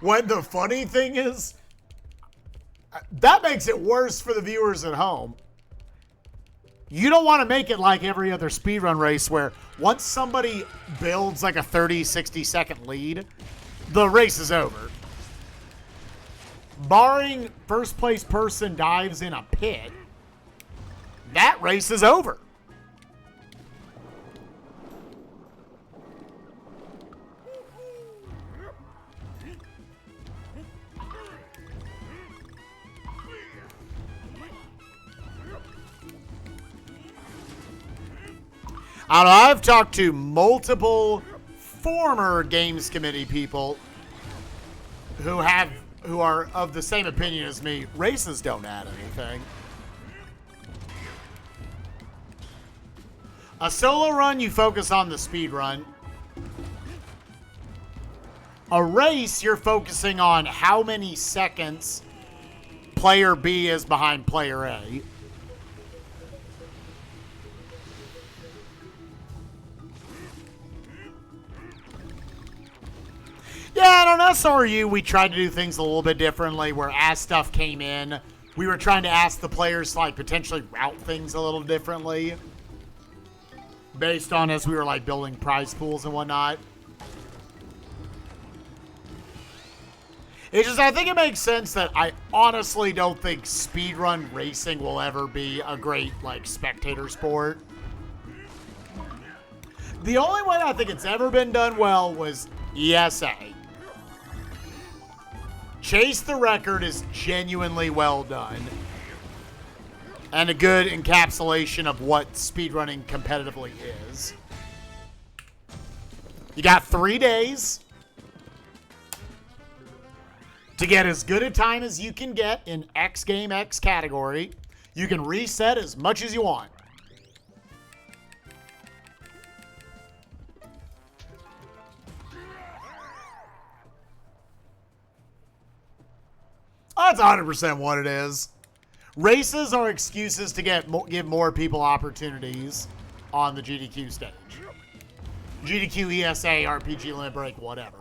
When the funny thing is, that makes it worse for the viewers at home. You don't want to make it like every other speedrun race where once somebody builds like a 30, 60 second lead, the race is over. Barring first place person dives in a pit, that race is over. I don't know, I've talked to multiple former games committee people who are of the same opinion as me. Races don't add anything. A solo run, you focus on the speed run. A race, you're focusing on how many seconds player B is behind player A. Yeah, and on SRU, we tried to do things a little bit differently, where as stuff came in, we were trying to ask the players to, like, potentially route things a little differently, based on as we were, like, building prize pools and whatnot. It's just, I think it makes sense that I honestly don't think speedrun racing will ever be a great, like, spectator sport. The only way I think it's ever been done well was ESA. Chase the Record is genuinely well done. And a good encapsulation of what speedrunning competitively is. You got 3 days to get as good a time as you can get in X Game X category. You can reset as much as you want. That's 100% what it is. Races are excuses to give more people opportunities on the GDQ stage. GDQ, ESA, RPG, Limit Break, whatever.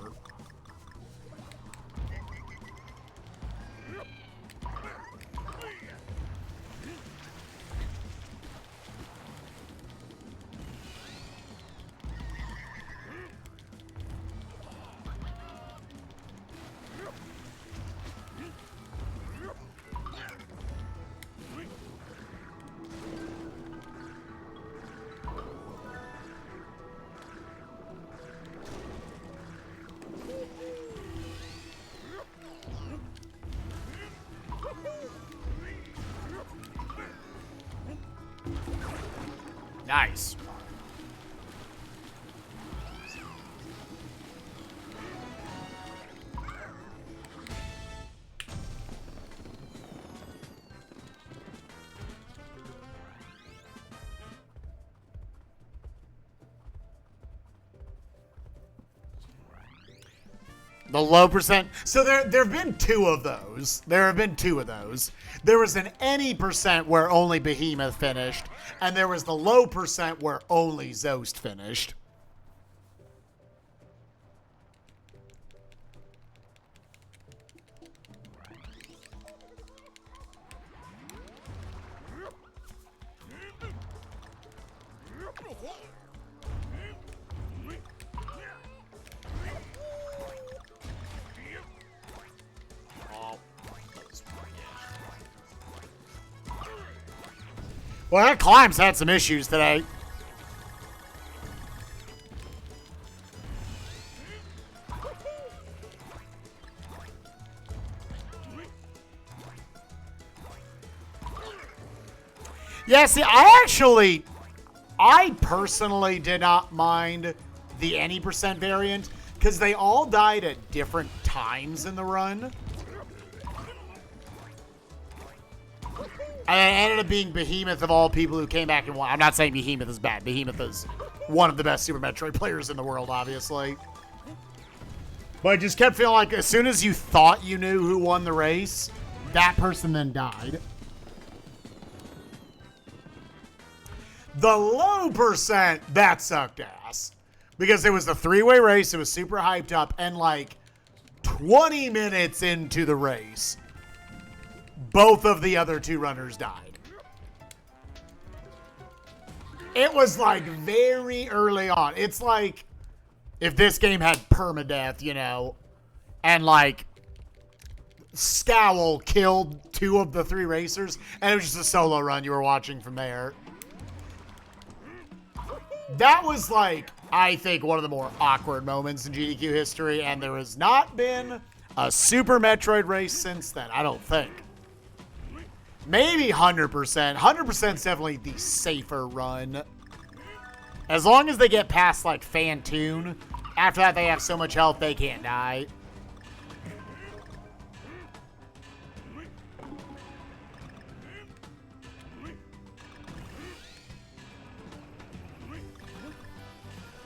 Nice. The low percent. So there have been 2 of those. There have been 2 of those. There was an any percent where only Behemoth finished, and there was the low percent where only Zoast finished. Well, that climb's had some issues today. Yeah, see, I personally did not mind the any percent variant because they all died at different times in the run. And it ended up being Behemoth of all people who came back and won. I'm not saying Behemoth is bad. Behemoth is one of the best Super Metroid players in the world, obviously. But I just kept feeling like as soon as you thought you knew who won the race, that person then died. The low percent, that sucked ass. Because it was the 3-way race, it was super hyped up, and like 20 minutes into the race, both of the other two runners died. It was like very early on. It's like if this game had permadeath, you know, and like Scowl killed 2 of the 3 racers, and it was just a solo run you were watching from there. That was like, I think, one of the more awkward moments in GDQ history, and there has not been a Super Metroid race since then, I don't think. Maybe 100%. 100% is definitely the safer run. As long as they get past, like, Fantoon, after that they have so much health they can't die.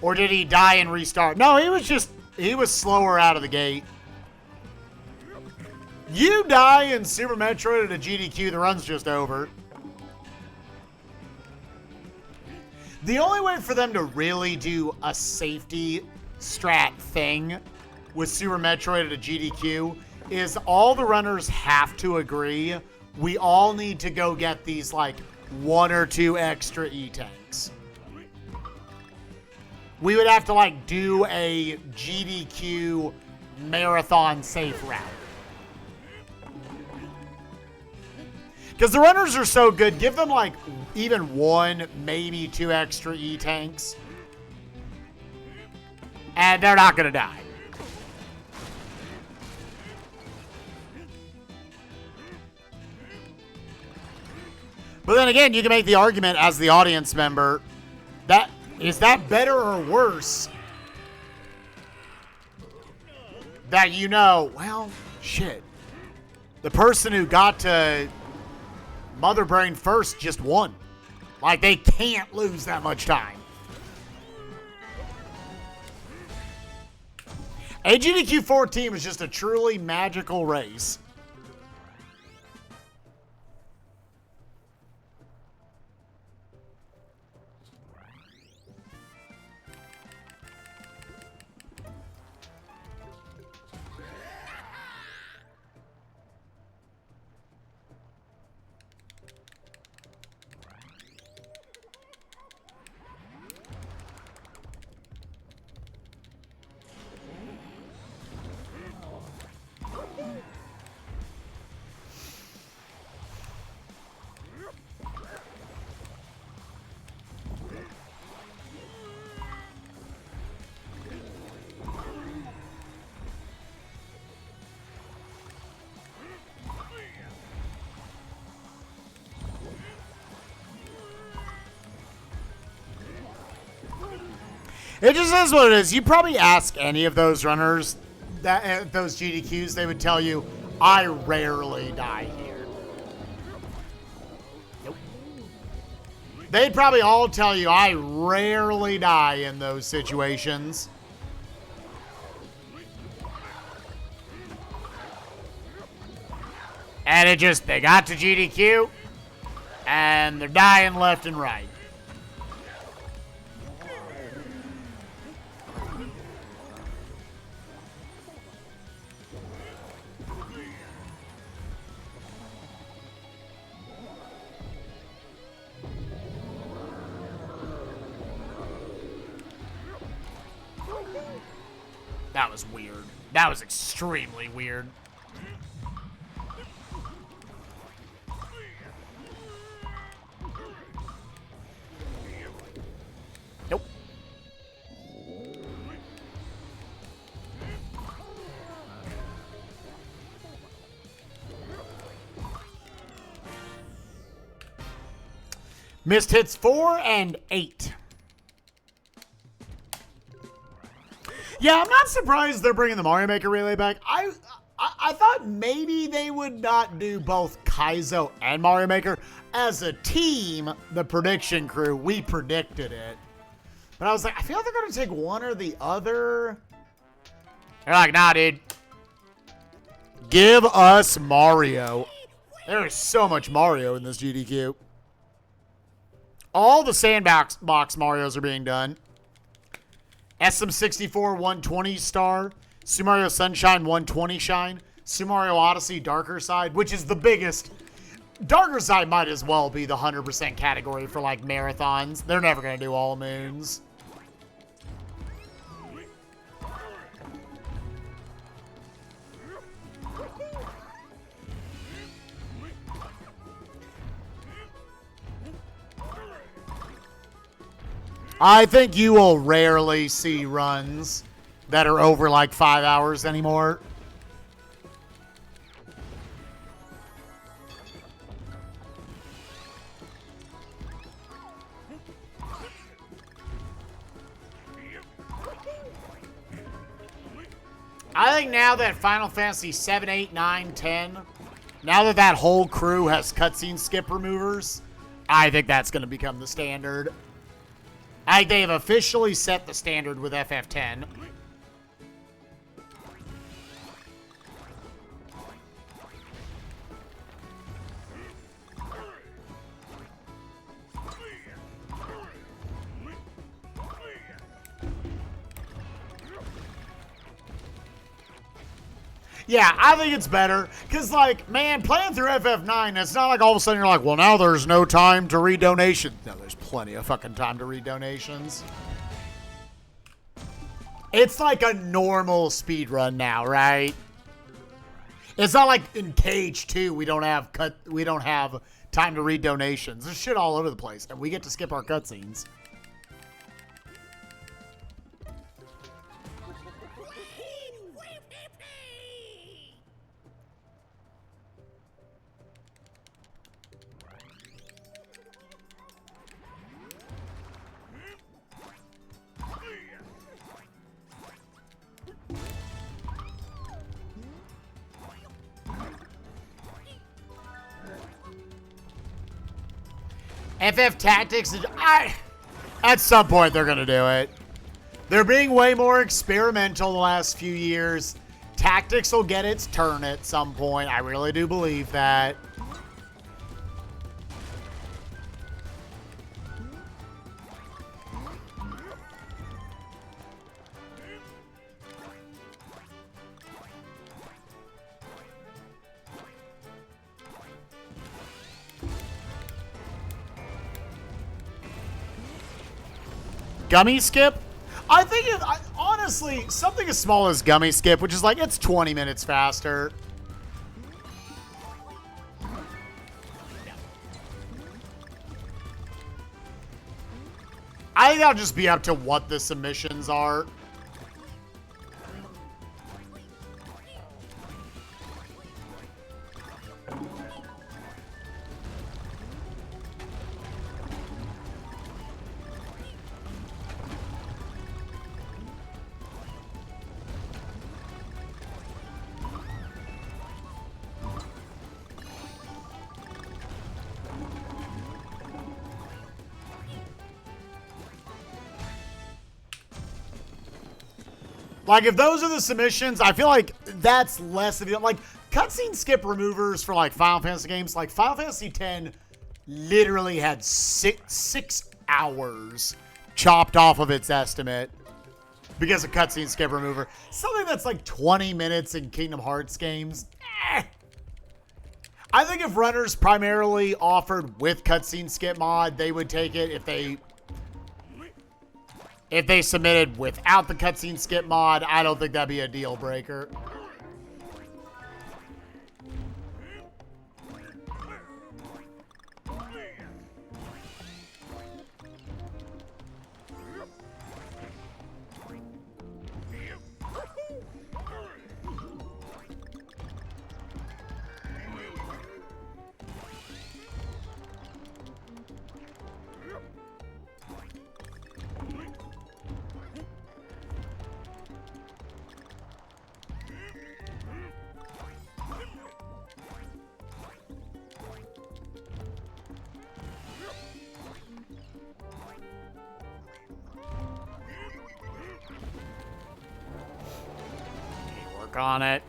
Or did he die and restart? No, he was slower out of the gate. You die in Super Metroid at a GDQ, the run's just over. The only way for them to really do a safety strat thing with Super Metroid at a GDQ is all the runners have to agree we all need to go get these like 1 or 2 extra E-tanks. We would have to like do a GDQ marathon safe route. Because the runners are so good, give them like even 1, maybe 2 extra E-tanks. And they're not going to die. But then again, you can make the argument as the audience member that is that better or worse that you know, well, shit. The person who got to Mother Brain first just won. Like, they can't lose that much time. AGDQ 14 was just a truly magical race. It just is what it is. You probably ask any of those runners, that those GDQs, they would tell you, I rarely die here. Nope. They'd probably all tell you, I rarely die in those situations. And it just, they got to GDQ, and they're dying left and right. That was weird. That was extremely weird. Nope. Missed hits 4 and 8. Yeah, I'm not surprised they're bringing the Mario Maker Relay back. I thought maybe they would not do both Kaizo and Mario Maker. As a team, the prediction crew, we predicted it. But I was like, I feel like they're going to take one or the other. They're like, nah, dude. Give us Mario. There is so much Mario in this GDQ. All the sandbox Marios are being done. SM64 120 star, Super Mario Sunshine 120 Shine. Super Mario Odyssey Darker Side, which is the biggest. Darker Side might as well be the 100% category for, like, marathons. They're never going to do all moons. I think you will rarely see runs that are over, like, 5 hours anymore. I think now that Final Fantasy 7, 8, 9, 10, now that that whole crew has cutscene skip removers, I think that's going to become the standard. I think they have officially set the standard with FF10. Yeah, I think it's better. Because, like, man, playing through FF9, it's not like all of a sudden you're like, well, now there's no time to read donations. No, there's plenty of fucking time to read donations. It's like a normal speedrun now, right? It's not like in Cage 2 we don't have time to read donations. There's shit all over the place, and we get to skip our cutscenes. FF Tactics, at some point they're going to do it. They're being way more experimental the last few years. Tactics will get its turn at some point. I really do believe that. Gummy skip? I think, honestly, something as small as gummy skip, which is like, it's 20 minutes faster. I think that'll just be up to what the submissions are. Like, if those are the submissions, I feel like that's less of it. Like, cutscene skip removers for, like, Final Fantasy games. Like, Final Fantasy X literally had six hours chopped off of its estimate because of cutscene skip remover. Something that's, like, 20 minutes in Kingdom Hearts games. I think if runners primarily offered with cutscene skip mod, they would take it. If they submitted without the cutscene skip mod, I don't think that'd be a deal breaker. On it.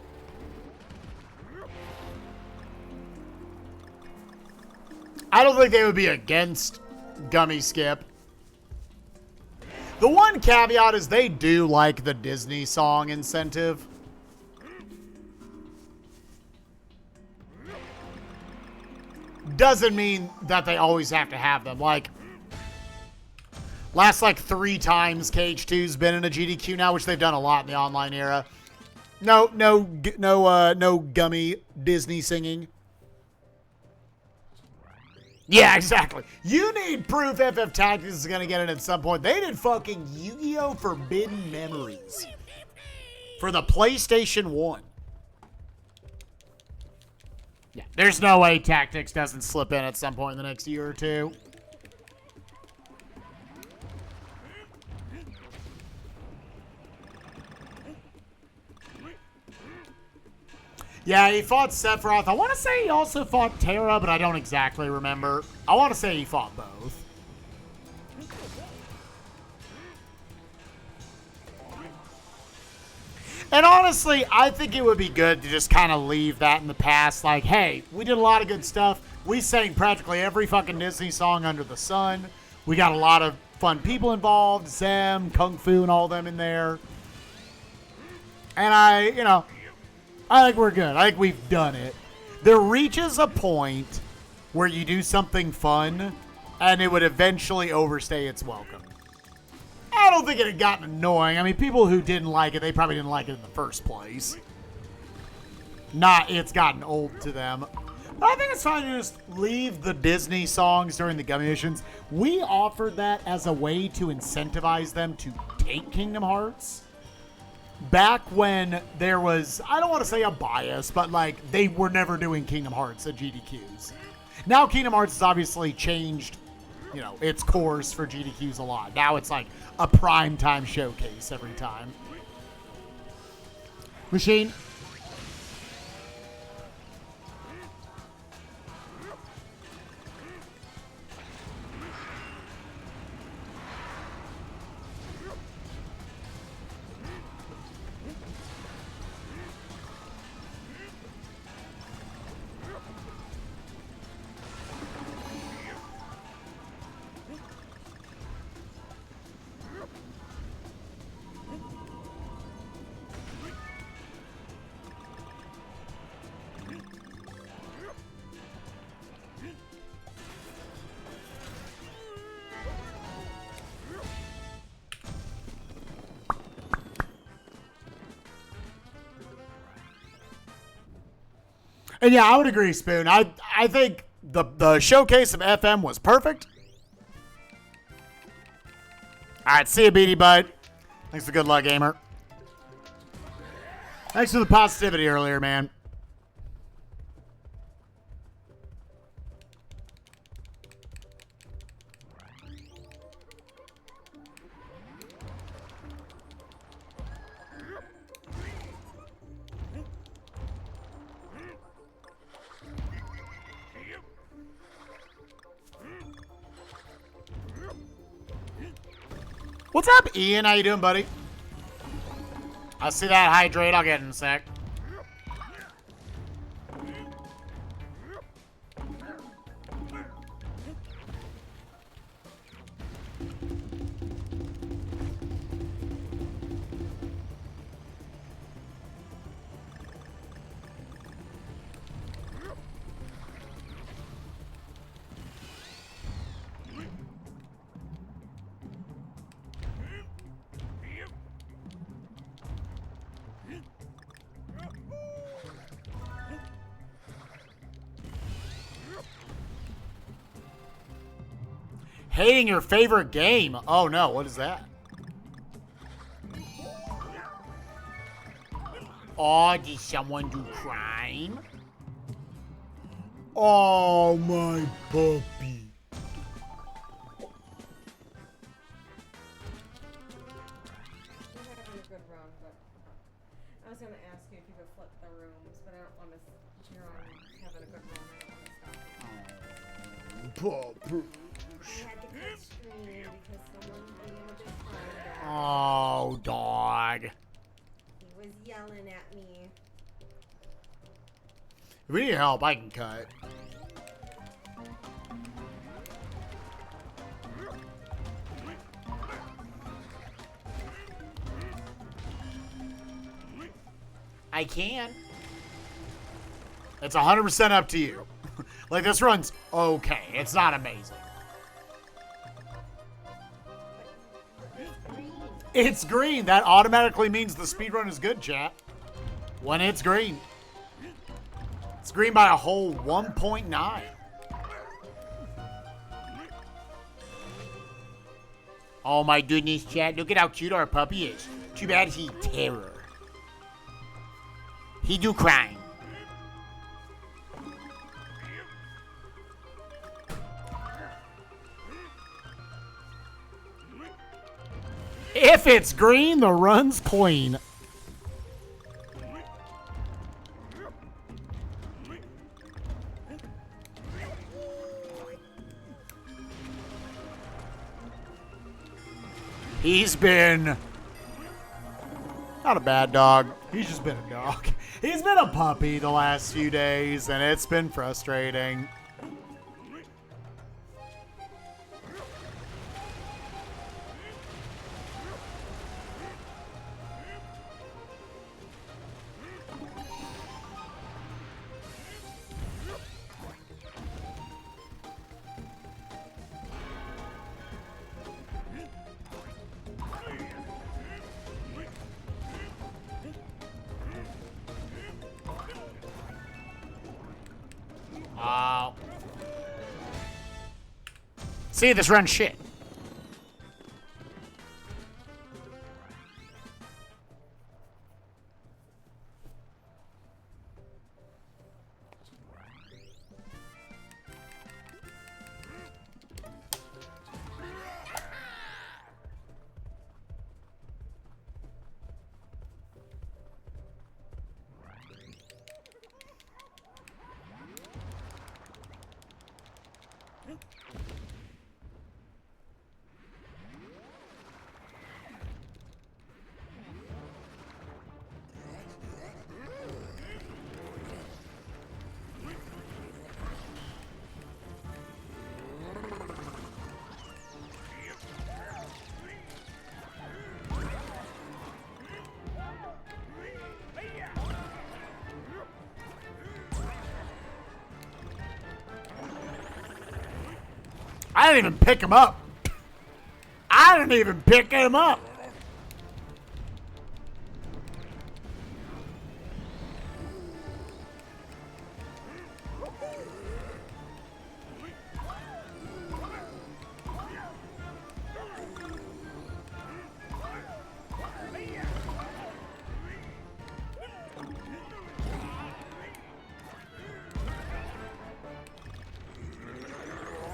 I don't think they would be against gummy skip. The one caveat is they do like the Disney song incentive. Doesn't mean that they always have to have them. Like, last like 3 times Cage 2's been in a GDQ now, which they've done a lot in the online era. No gummy Disney singing. Yeah, exactly. You need proof FF Tactics is going to get it at some point. They did fucking Yu-Gi-Oh! Forbidden Memories for the PlayStation 1. Yeah, there's no way Tactics doesn't slip in at some point in the next year or two. Yeah, he fought Sephiroth. I want to say he also fought Terra, but I don't exactly remember. I want to say he fought both. And honestly, I think it would be good to just kind of leave that in the past. Like, hey, we did a lot of good stuff. We sang practically every fucking Disney song under the sun. We got a lot of fun people involved. Zem, Kung Fu, and all them in there. And I think we're good. I think we've done it. There reaches a point where you do something fun, and it would eventually overstay its welcome. I don't think it had gotten annoying. I mean, people who didn't like it, they probably didn't like it in the first place. Not it's gotten old to them. But I think it's fine to just leave the Disney songs during the Gummy missions. We offered that as a way to incentivize them to take Kingdom Hearts. Back when there was, I don't want to say a bias, but like they were never doing Kingdom Hearts at GDQs. Now Kingdom Hearts has obviously changed, its course for GDQs a lot. Now it's like a primetime showcase every time. Machine. And yeah, I would agree, Spoon. I think the showcase of FM was perfect. All right, see you, Beady Bud. Thanks for good luck, gamer. Thanks for the positivity earlier, man. What's up, Ian? How you doing, buddy? I see that hydrate. I'll get it in a sec. Hating your favorite game. Oh no, what is that? Oh, did someone do crime? Oh, my puppy. I was going to ask you if you could flip the rooms, but I don't want to. You're on having a good run. I don't want to stop you. Puppy. I had to cut screen because someone being a bit fun. Oh, dog. He was yelling at me. If we need help, I can cut. I can. It's 100% up to you. Like, this run's okay. It's not amazing. It's green. That automatically means the speedrun is good, chat. When it's green. It's green by a whole 1.9. Oh my goodness, chat. Look at how cute our puppy is. Too bad he terror. He do crime. If it's green, the run's clean. He's been not a bad dog. He's just been a dog. He's been a puppy the last few days, and it's been frustrating. See, this run shit. I didn't even pick him up. I didn't even pick him up.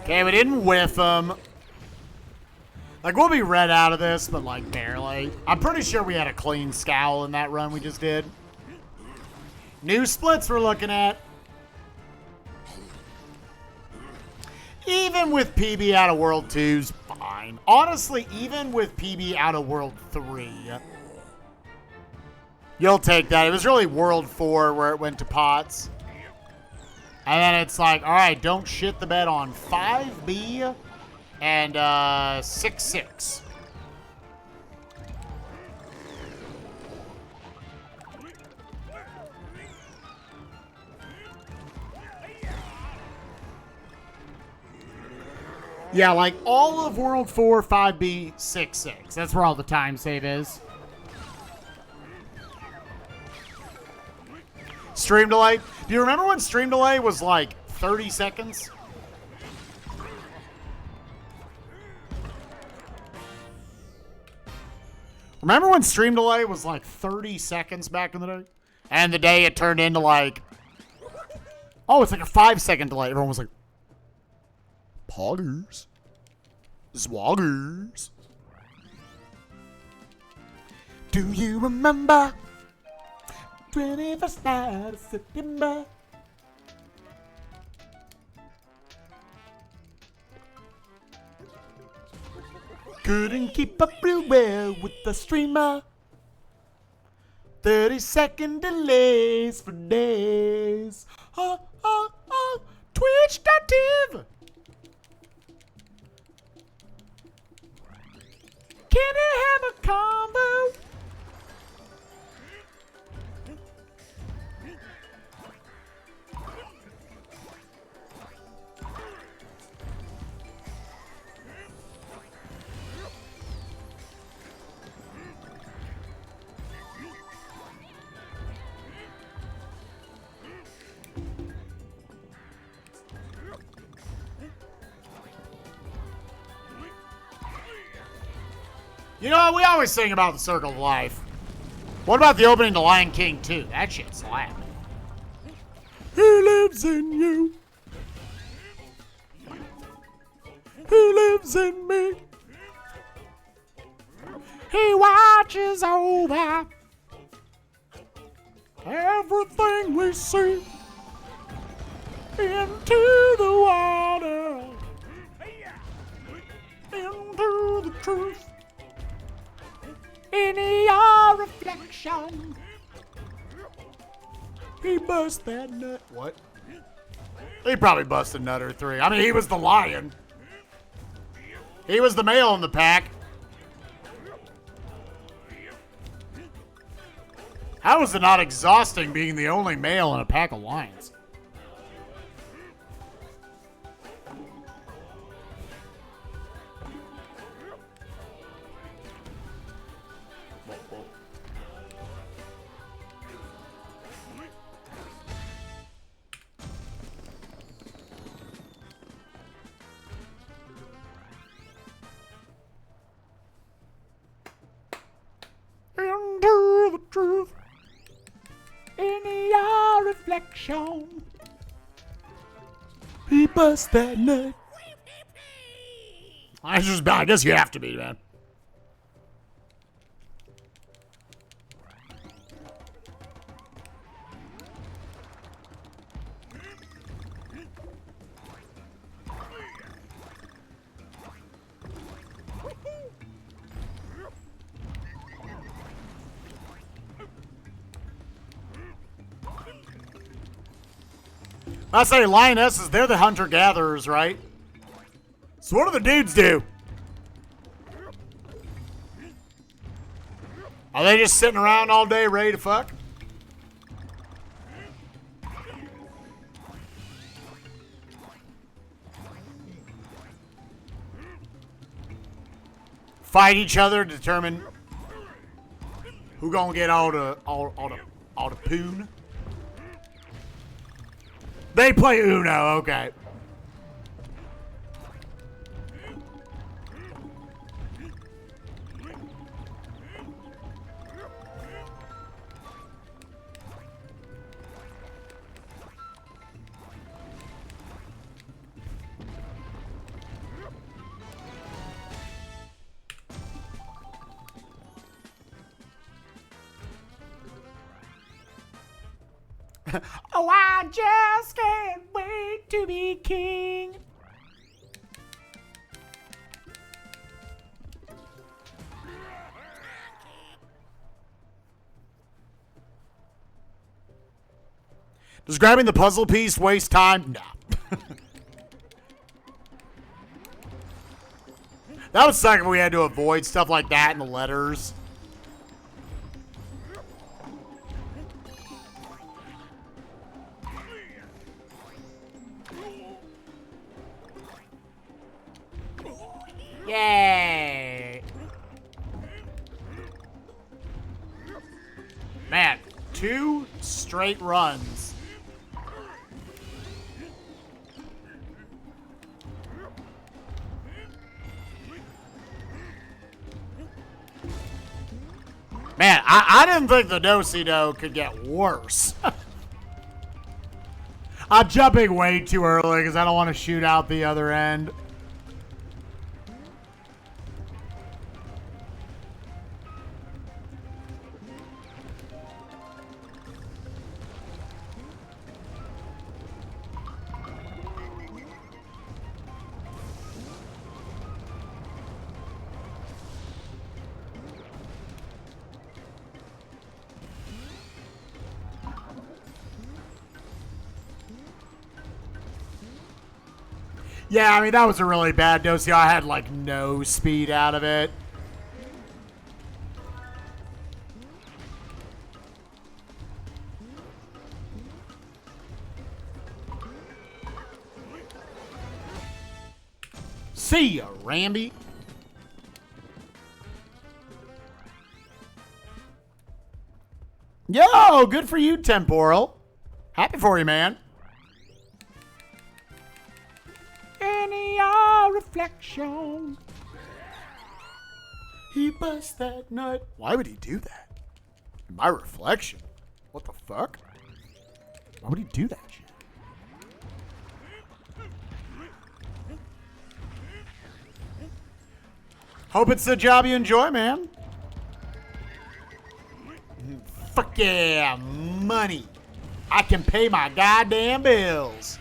Okay, we didn't whiff him. Like, we'll be red out of this, but, like, barely. I'm pretty sure we had a clean scowl in that run we just did. New splits we're looking at. Even with PB out of World 2's fine. Honestly, even with PB out of World 3, you'll take that. It was really World 4 where it went to pots. And then it's like, all right, don't shit the bed on 5B and 6-6. Yeah, like all of World 4, 5B, 6-6. That's where all the time save is. Stream delay. Do you remember when stream delay was like 30 seconds? Remember when stream delay was like 30 seconds back in the day? And the day it turned into like, oh, it's like a 5-second delay. Everyone was like, poggers. Zwoggers. Do you remember 21st night of September? Couldn't keep up real well with the streamer. 30-second delays for days. Twitch.tv. Can I have a combo? You know, we always sing about the Circle of Life. What about the opening to Lion King 2? That shit slapped. He lives in you. He lives in me. He watches over everything we see. Into the water. Into the truth. In your reflection. He bust that nut. What? He probably busted nut or three. I mean, he was the lion. He was the male in the pack. How is it not exhausting being the only male in a pack of lions? Into the truth. In your reflection. He bust that nut. I guess you have to be, man. I say lionesses, they're the hunter-gatherers, right? So what do the dudes do? Are they just sitting around all day ready to fuck? Fight each other to determine who gonna get all the poon? They play Uno, okay. Oh, I just can't wait to be king. Does grabbing the puzzle piece waste time? No. That would suck if we had to avoid stuff like that in the letters. Yay! Man, 2 straight runs. Man, I didn't think the do-si-do could get worse. I'm jumping way too early because I don't want to shoot out the other end. Yeah, I mean, that was a really bad do-si-do. I had, like, no speed out of it. See ya, Ramby. Yo, good for you, Temporal. Happy for you, man. In your reflection. He busts that nut. Why would he do that? My reflection. What the fuck? Why would he do that shit? Hope it's the job you enjoy, man. Fuck yeah, money. I can pay my goddamn bills.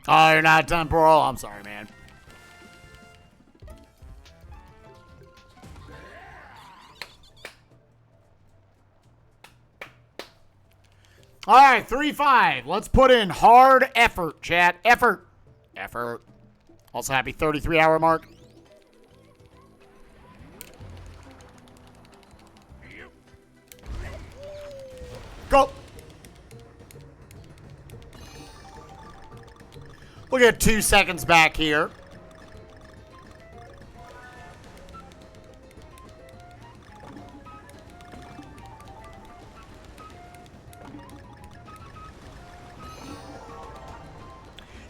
Oh, you're not temporal? I'm sorry, man. All right, 3-5. Let's put in hard effort, chat. Effort. Effort. Also, happy 33-hour mark. Go. We'll get 2 seconds back here.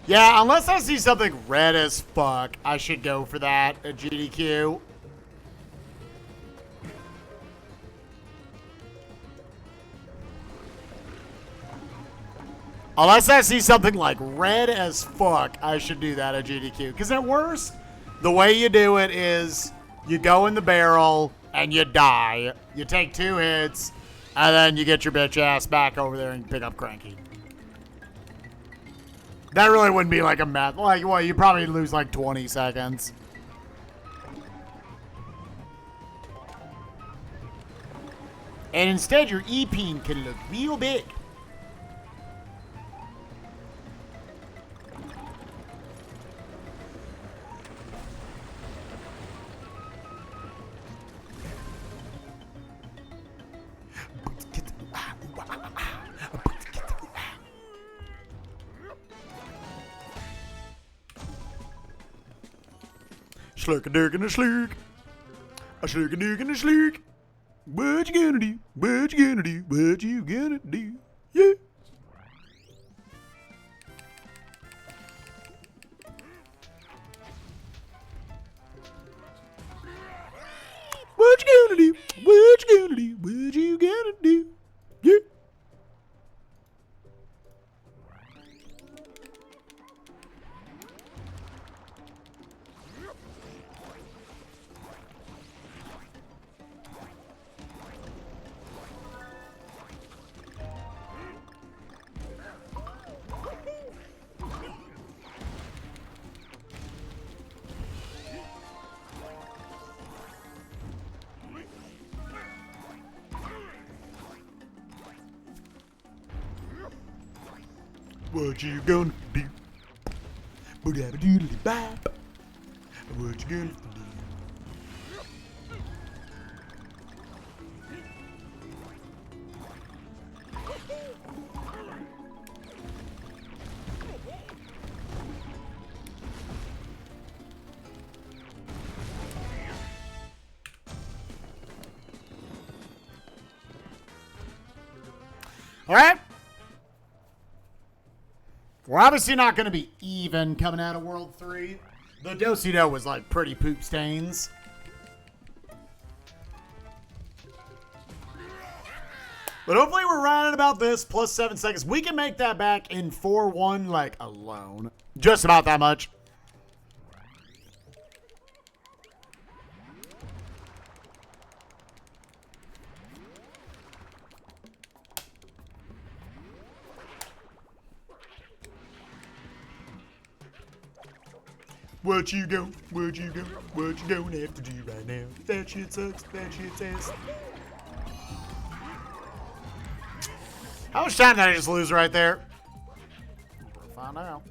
Yeah, unless I see something red as fuck, I should go for that at GDQ. Unless I see something like red as fuck, I should do that at GDQ. Because at worst, the way you do it is you go in the barrel and you die. You take 2 hits, and then you get your bitch ass back over there and pick up Cranky. That really wouldn't be like a math. Like, well, you probably lose like 20 seconds. And instead, your E-peen can look real big. Slurk-a-dirk and a slurk. A slurk-a-dirk and a slurk. What you gonna do? What you gonna do? What you gonna do? Yeah. What you gonna do? What you gonna do? What you gonna do? Yeah. What you gonna do? Ba-da-ba-doodly-bop. What you gonna do? All right. We're obviously not going to be even coming out of World 3. The do-si-do was like pretty poop stains. But hopefully we're right at about this, plus 7 seconds. We can make that back in 4-1 like alone. Just about that much. What you gonna have to do right now? That shit sucks. That shit's ass. How much time did I just lose right there? We'll find out.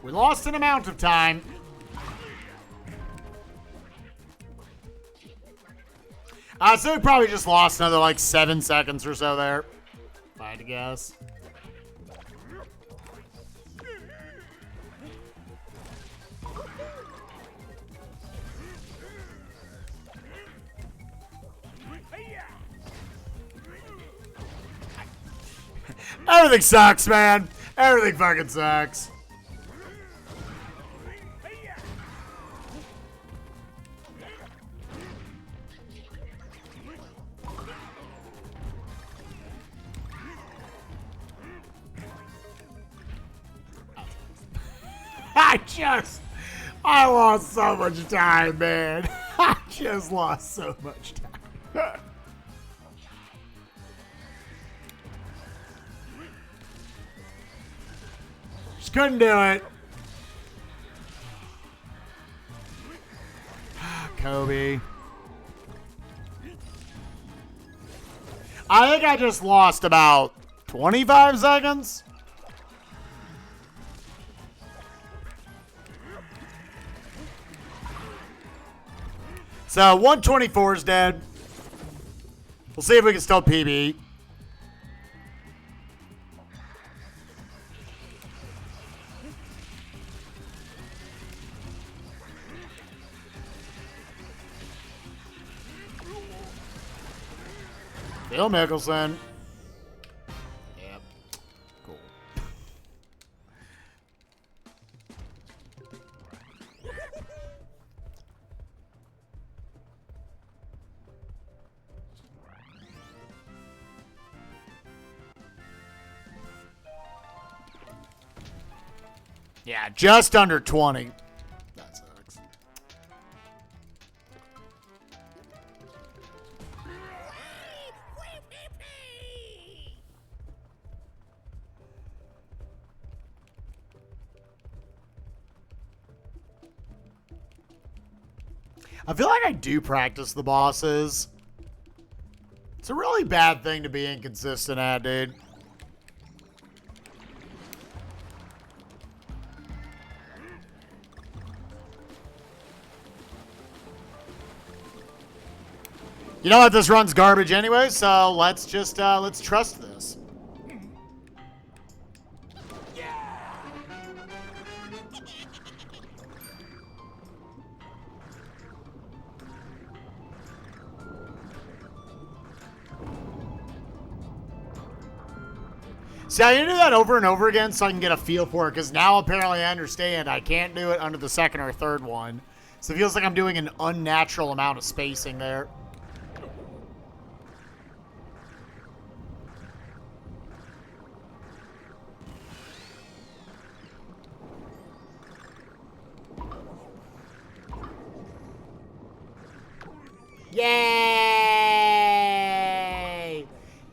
We lost an amount of time. So we probably just lost another like 7 seconds or so there, if I had to guess. Everything sucks, man. Everything fucking sucks. I lost so much time, man. I just lost so much time. Just couldn't do it. Kobe. I think I just lost about 25 seconds. So 124 is dead. We'll see if we can still PB. Phil Mickelson. Yep. Cool. Yeah, just under 20. That sucks. I feel like I do practice the bosses. It's a really bad thing to be inconsistent at, dude. You know what? This run's garbage anyway, so let's just let's trust this. See, I need to do that over and over again so I can get a feel for it, because now apparently I understand I can't do it under the second or third one. So it feels like I'm doing an unnatural amount of spacing there. Yay!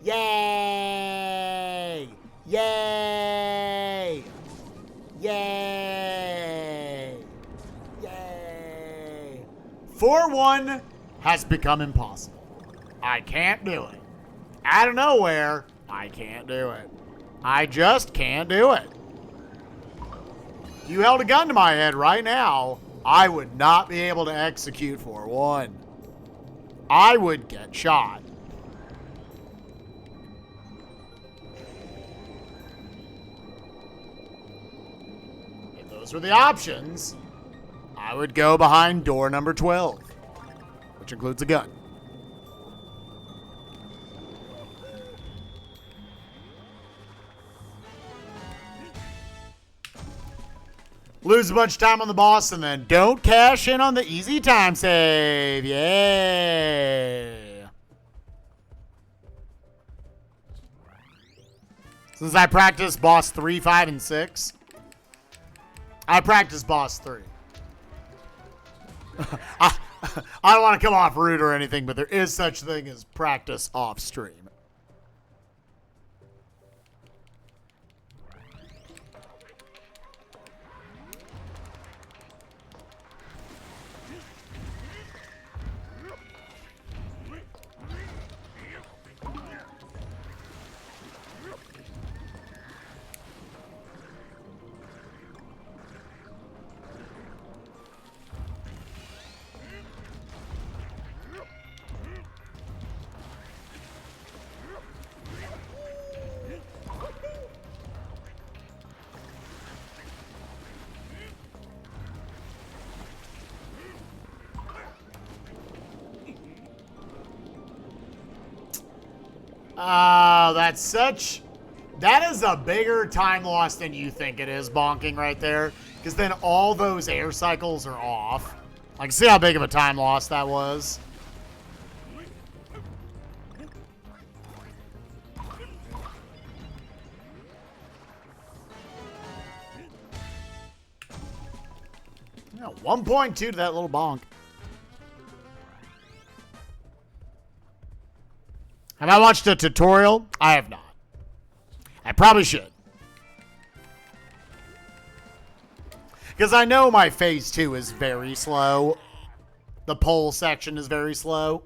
Yay! Yay! Yay! Yay! 4-1 has become impossible. I can't do it. Out of nowhere, I can't do it. I just can't do it. If you held a gun to my head right now, I would not be able to execute 4-1. I would get shot. If those were the options, I would go behind door number 12, which includes a gun. Lose a bunch of time on the boss and then don't cash in on the easy time save. Yay. Since I practiced boss 3, 5, and 6, I practiced boss 3. I don't want to come off rude or anything, but there is such a thing as practice off stream. That is a bigger time loss than you think it is, bonking right there. Because then all those air cycles are off. Like, see how big of a time loss that was? Yeah, 1.2 to that little bonk. Have I watched a tutorial? I have not. I probably should. Because I know my phase 2 is very slow. The pole section is very slow.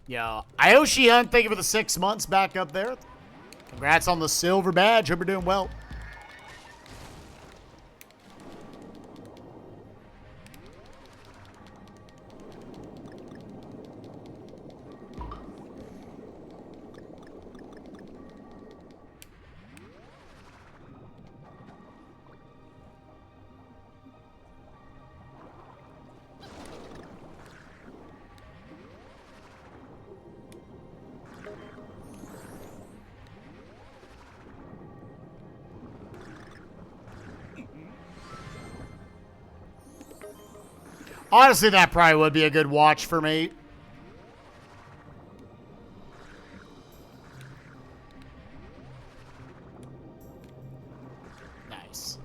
Yeah. Aoshi Hunt, thank you for the 6 months back up there. Congrats on the silver badge. Hope you're doing well. Honestly, that probably would be a good watch for me. Nice.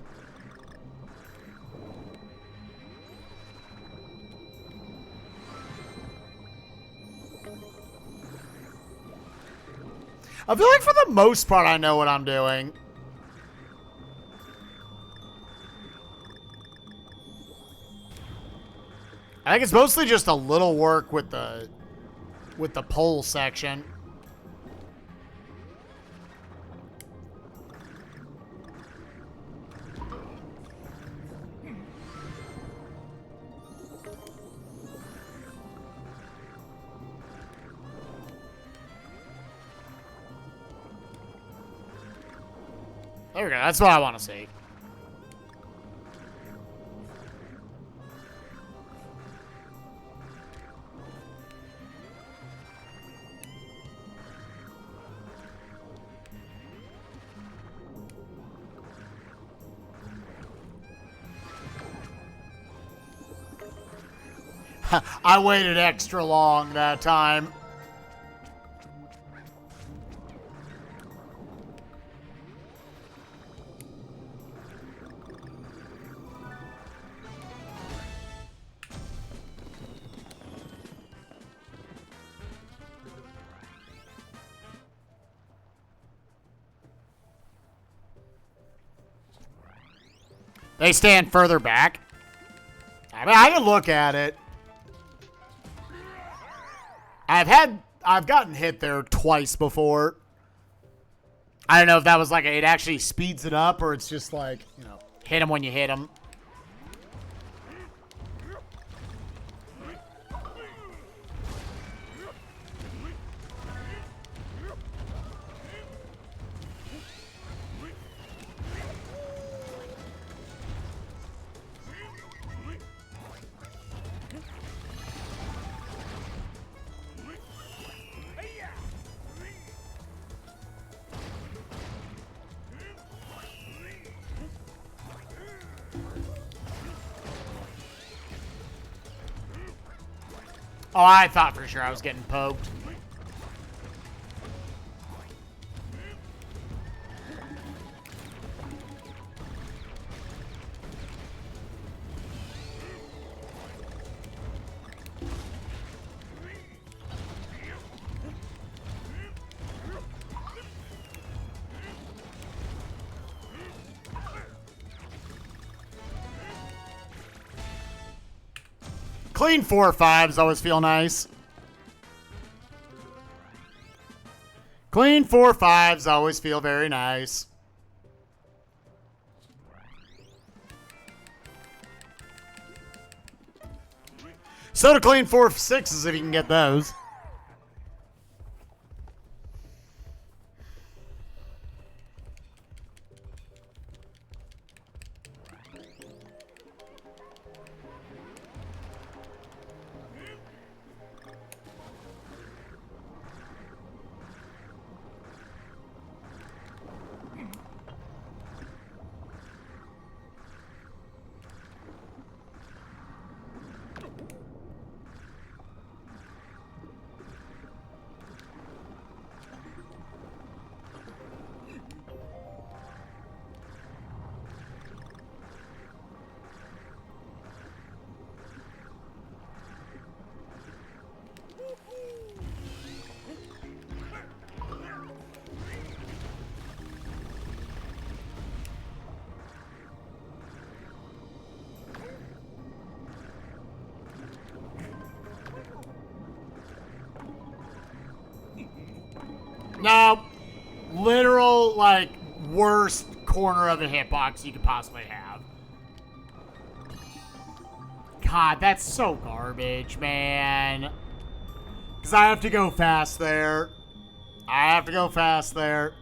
I feel like for the most part, I know what I'm doing. I think it's mostly just a little work with the pole section. There we go. That's what I want to see. I waited extra long that time. They stand further back. I mean, I can look at it. I've gotten hit there twice before. I don't know if that was like it actually speeds it up or it's just like, you know, hit him when you hit him. Oh, I thought for sure I was getting poked. Clean 4-5s always feel nice. Clean 4-5s always feel very nice. So to clean 4-6s if you can get those. No, literal, like, worst corner of a hitbox you could possibly have. God, that's so garbage, man. Because I have to go fast there. I have to go fast there.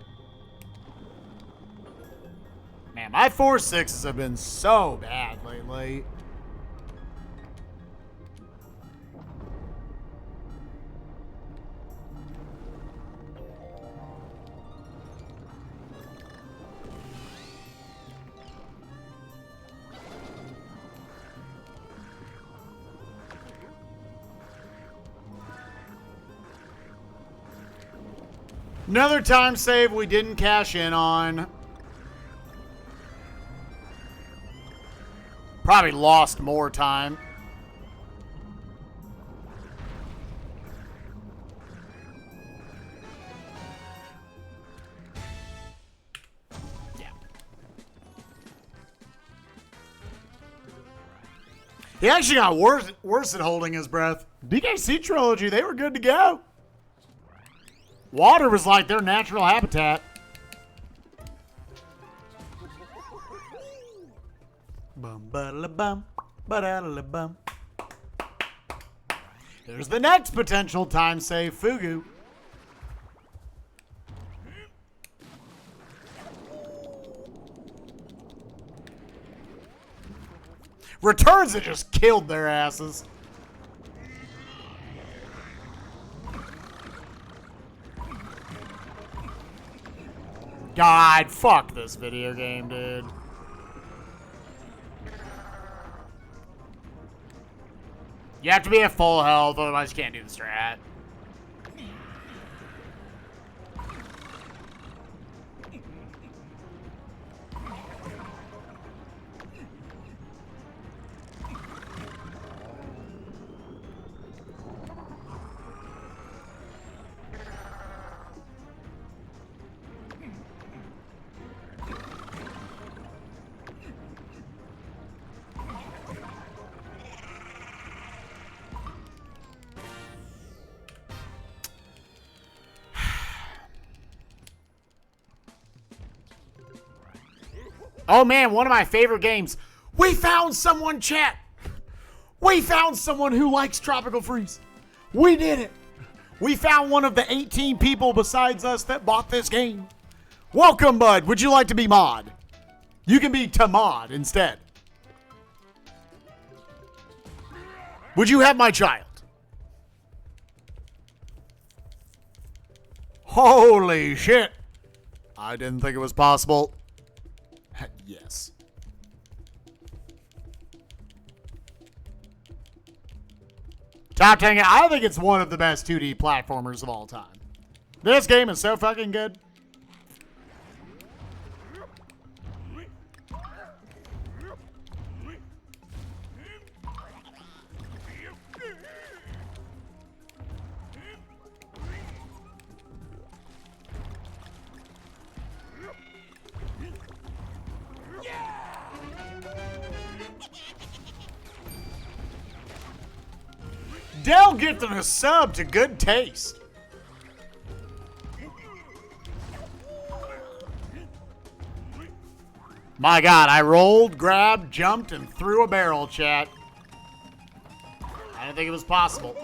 Man, my 4-6s have been so bad lately. Another time save we didn't cash in on. Probably lost more time. Yeah. He actually got worse at holding his breath. DKC Trilogy, they were good to go. Water was like their natural habitat. Bum ba la bum ba da la bum. There's the next potential time save, Fugu. Returns that just killed their asses. God, fuck this video game, dude. You have to be at full health, otherwise you can't do the strat. Oh man, one of my favorite games. We found someone, chat. We found someone who likes Tropical Freeze. We did it. We found one of the 18 people besides us that bought this game. Welcome, bud. Would you like to be mod? You can be Tamad instead. Would you have my child? Holy shit. I didn't think it was possible. Yes. Top 10. I think it's one of the best 2D platformers of all time. This game is so fucking good. Dell gifting a sub to Good Taste. My God, I rolled, grabbed, jumped, and threw a barrel, chat. I didn't think it was possible.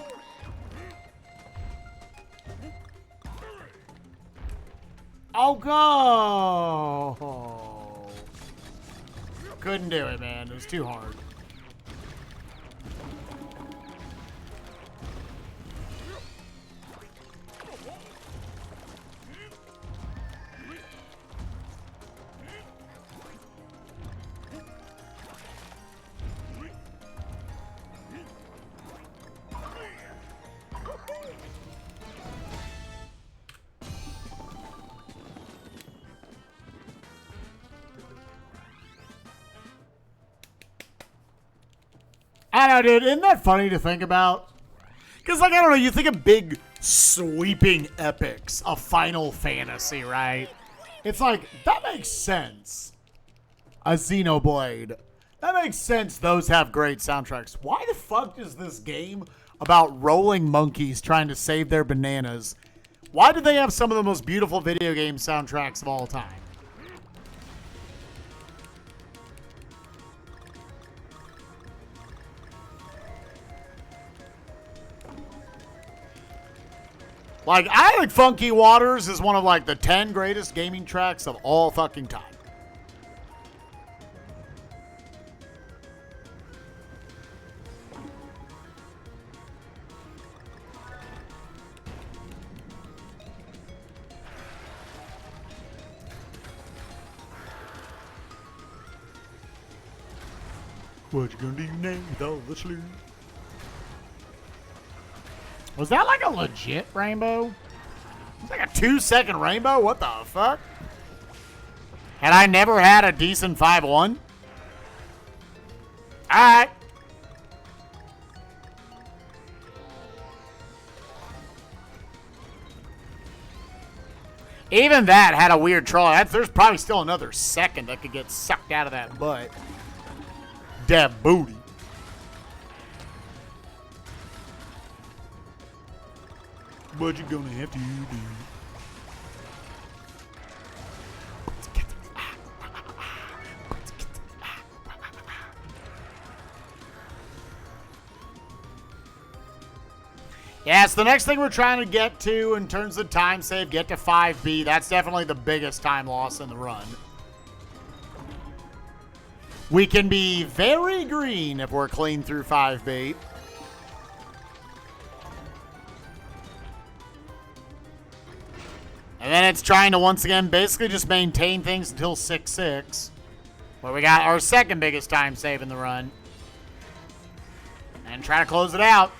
Oh, go! Couldn't do it, man. It was too hard. I know, dude. Isn't that funny to think about? Because, like, I don't know, you think of big, sweeping epics of Final Fantasy, right? It's like, that makes sense. A Xenoblade. That makes sense those have great soundtracks. Why the fuck is this game about rolling monkeys trying to save their bananas? Why do they have some of the most beautiful video game soundtracks of all time? Like, I think Funky Waters is one of, like, the 10 greatest gaming tracks of all fucking time. What you gonna do now with all the slurs? Was that like a legit rainbow? It's like a 2-second rainbow? What the fuck? Had I never had a decent 5-1? Alright. Even that had a weird troll. There's probably still another second that could get sucked out of that butt. That booty. What you gonna have to do? Yeah, so the next thing we're trying to get to in terms of time save, get to 5B. That's definitely the biggest time loss in the run. We can be very green if we're clean through 5B. And then it's trying to, once again, basically just maintain things until 6-6. Where we got our second biggest time save in the run. And try to close it out.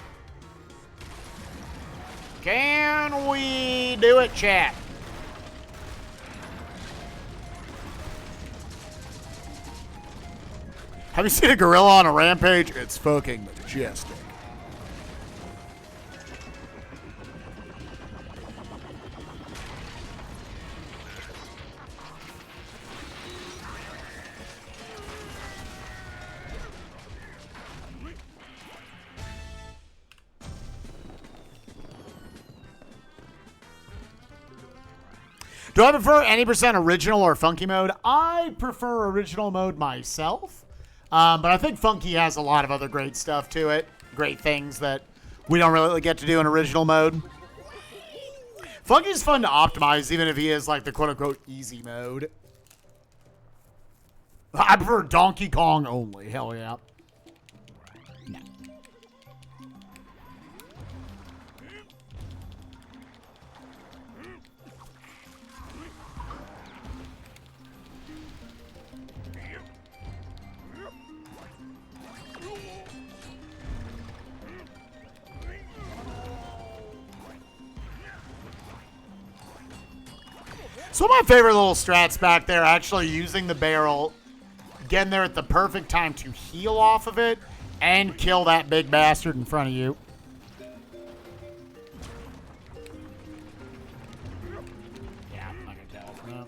Can we do it, chat? Have you seen a gorilla on a rampage? It's fucking majestic. Do I prefer any percent original or funky mode? I prefer original mode myself. But I think funky has a lot of other great stuff to it. Great things that we don't really get to do in original mode. Funky's fun to optimize, even if he is like the quote-unquote easy mode. I prefer Donkey Kong only. Hell yeah. No. So my favorite little strats back there, actually using the barrel, getting there at the perfect time to heal off of it and kill that big bastard in front of you. Yeah, I'm not gonna tell from that.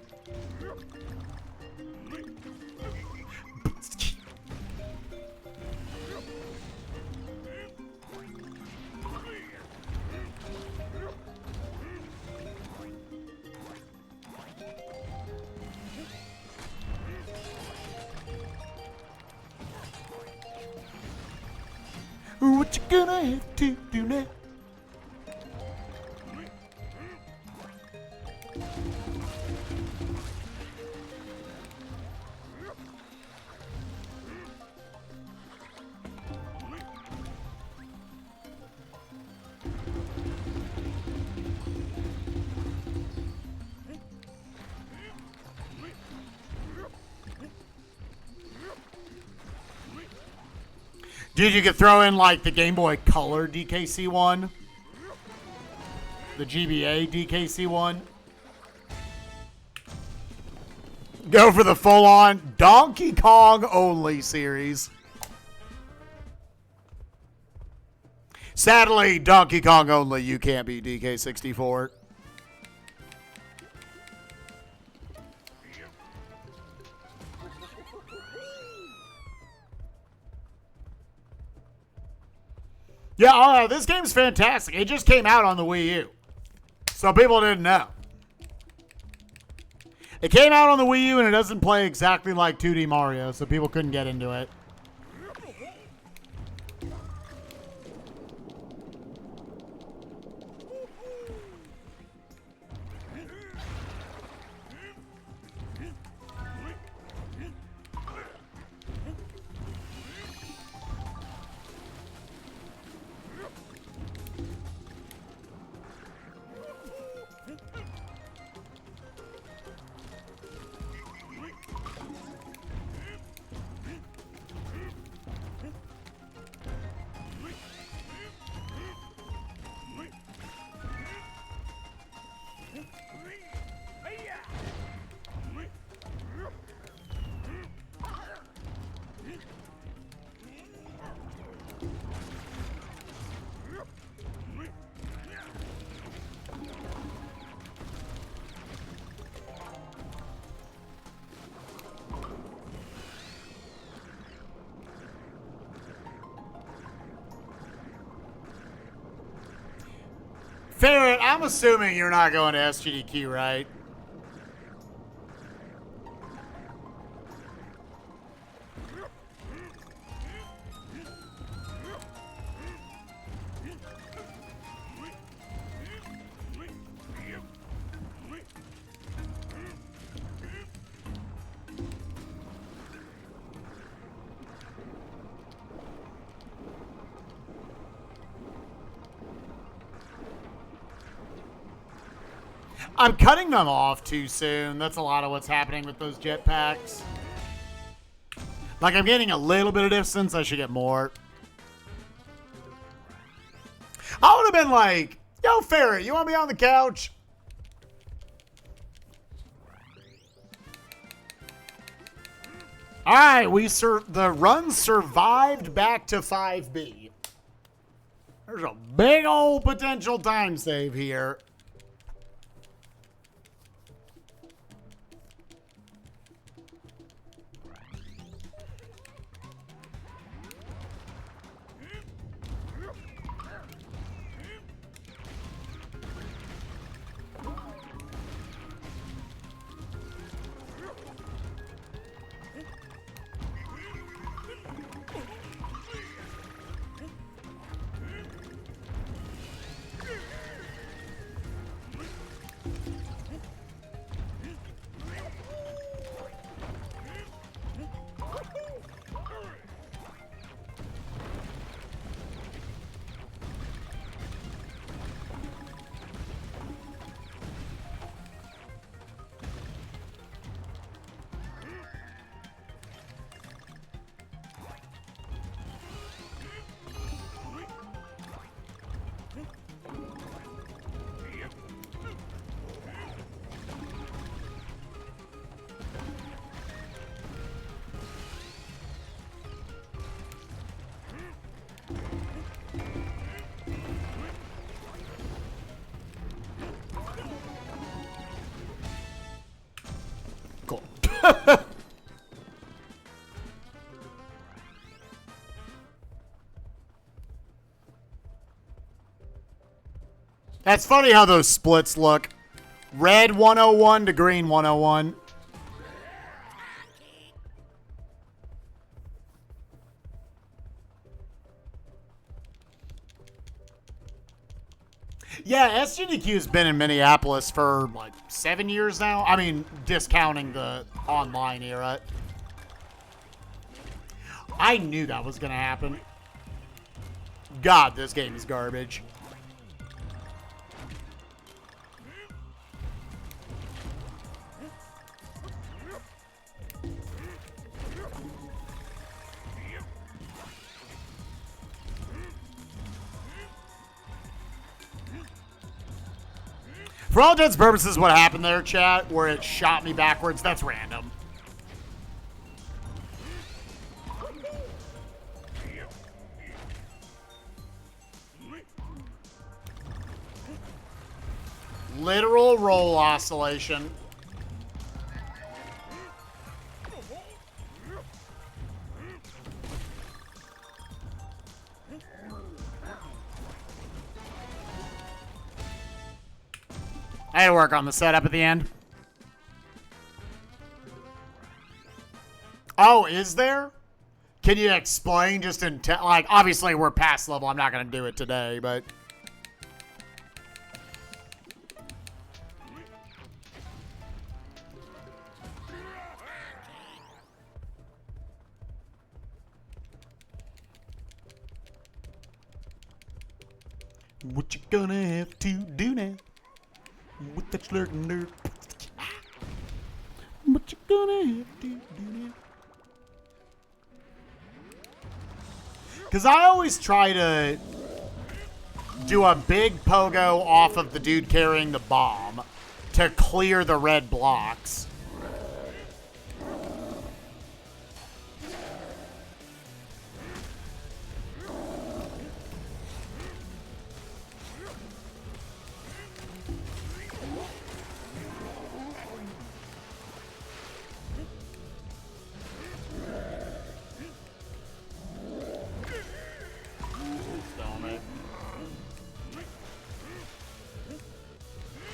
what you gonna have to do now. Dude, you could throw in like the Game Boy Color DKC one. The GBA DKC one. Go for the full-on Donkey Kong only series. Sadly, Donkey Kong only, you can't be DK64. Yeah, this game's fantastic. It just came out on the Wii U. So people didn't know. It came out on the Wii U and it doesn't play exactly like 2D Mario, so people couldn't get into it. Ferret, I'm assuming you're not going to SGDQ, right? I'm cutting them off too soon. That's a lot of what's happening with those jetpacks. Like, I'm getting a little bit of distance. I should get more. I would have been like, yo, Ferret, you want to be on the couch? All right, the run survived back to 5B. There's a big old potential time save here. Cool. That's funny how those splits look. Red 101 to green 101. Yeah, SGDQ's been in Minneapolis for like 7 years now. I mean, discounting the online era. I knew that was going to happen. God, this game is garbage. For all intents and purposes, what happened there, chat, where it shot me backwards, that's random. Literal roll oscillation. I had to work on the setup at the end. Oh, is there? Can you explain just in... like, obviously we're past level. I'm not going to do it today, but... What you gonna have to do now? With that slurking nerd. What you gonna have to do now? Because I always try to do a big pogo off of the dude carrying the bomb to clear the red blocks.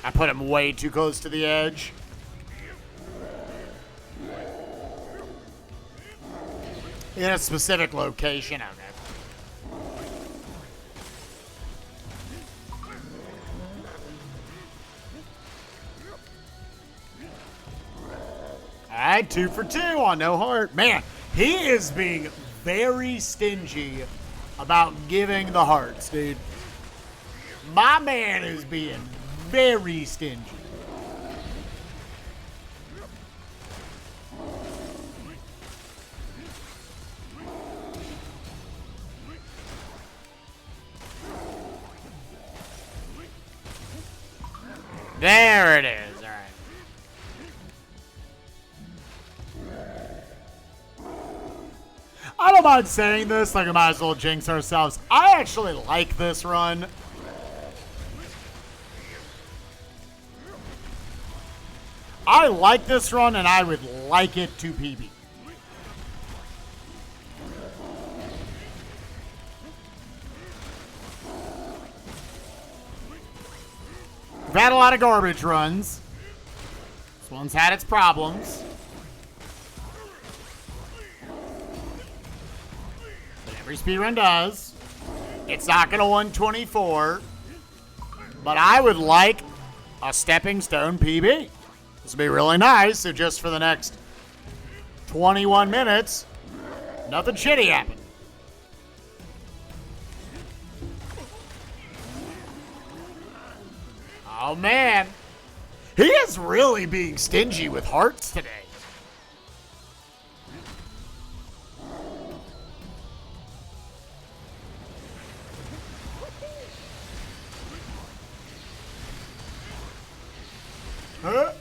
I put him way too close to the edge. In a specific location. Okay. Alright, 2 for 2 on no heart. Man, he is being very stingy about giving the hearts, dude. My man is being very stingy. There it is. All right. I don't mind saying this, like I might as well jinx ourselves. I actually like this run. I like this run, and I would like it to PB. We've had a lot of garbage runs. This one's had its problems. But every speedrun does. It's not going to 124. But I would like a stepping stone PB. This would be really nice, so just for the next 21 minutes, nothing shitty happened. Oh, man. He is really being stingy with hearts today. Huh?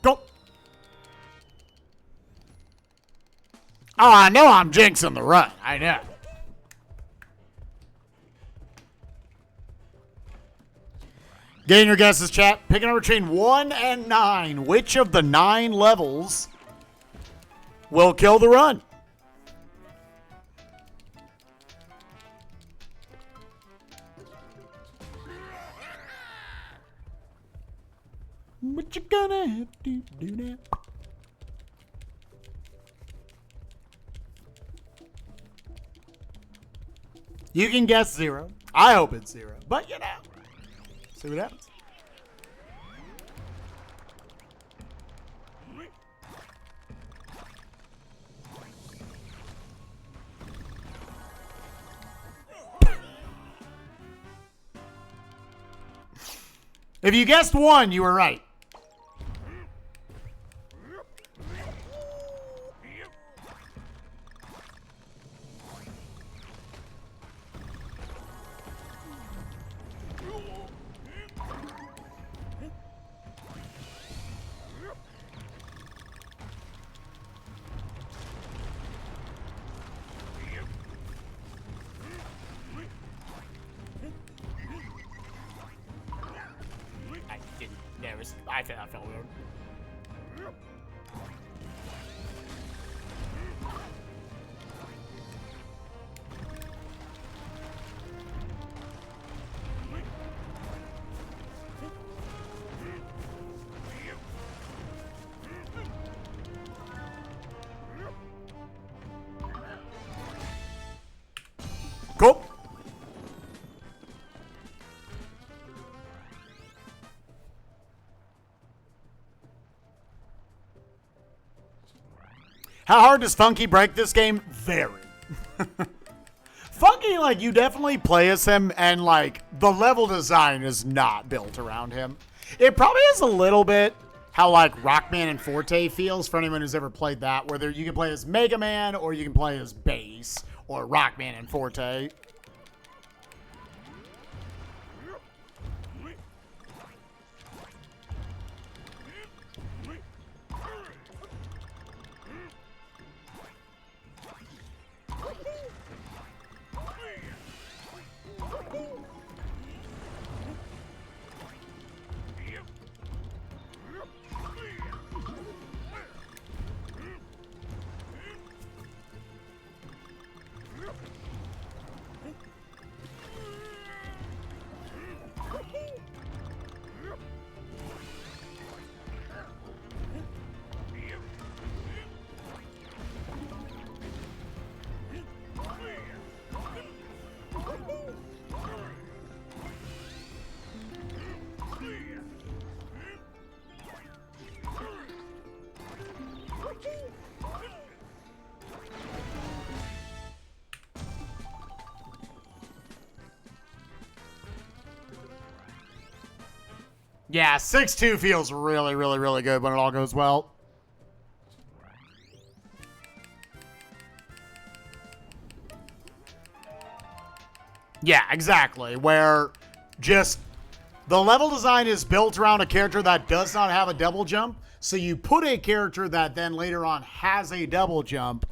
Go. Oh, I know I'm jinxing the run. I know. Getting your guesses, chat. Pick a number between 1 and 9. Which of the 9 levels will kill the run? What you gonna have to do now? You can guess 0. I hope it's 0. But, you know. See what happens. If you guessed 1, you were right. I think that felt weird. Cool. How hard does Funky break this game? Very. Funky, like, you definitely play as him, and, like, the level design is not built around him. It probably is a little bit how, like, Rockman and Forte feels for anyone who's ever played that, where you can play as Mega Man, or you can play as Bass, or Rockman and Forte. Yeah, 6-2 feels really, really, really good when it all goes well. Yeah, exactly. Where just the level design is built around a character that does not have a double jump. So you put a character that then later on has a double jump.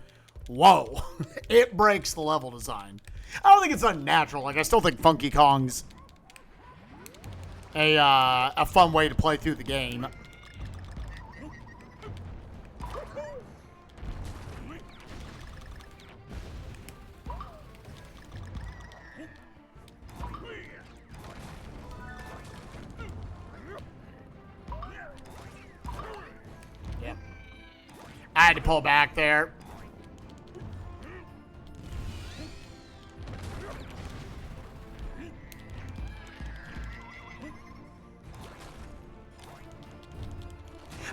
Whoa. It breaks the level design. I don't think it's unnatural. Like, I still think Funky Kong's a fun way to play through the game. Yep. I had to pull back there.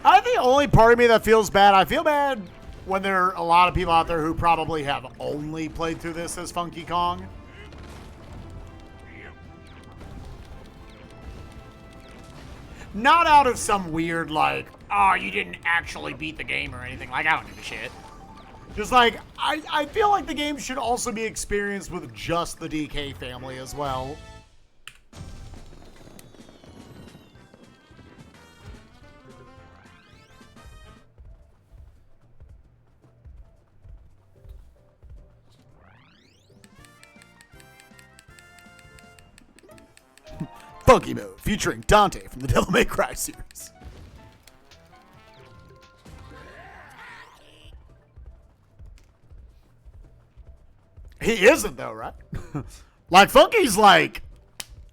I think the only part of me that feels bad, I feel bad when there are a lot of people out there who probably have only played through this as Funky Kong. Not out of some weird, like, oh, you didn't actually beat the game or anything. Like, I don't give a shit. Just like, I feel like the game should also be experienced with just the DK family as well. Funky Mode, featuring Dante from the Devil May Cry series. He isn't, though, right? Like, Funky's like,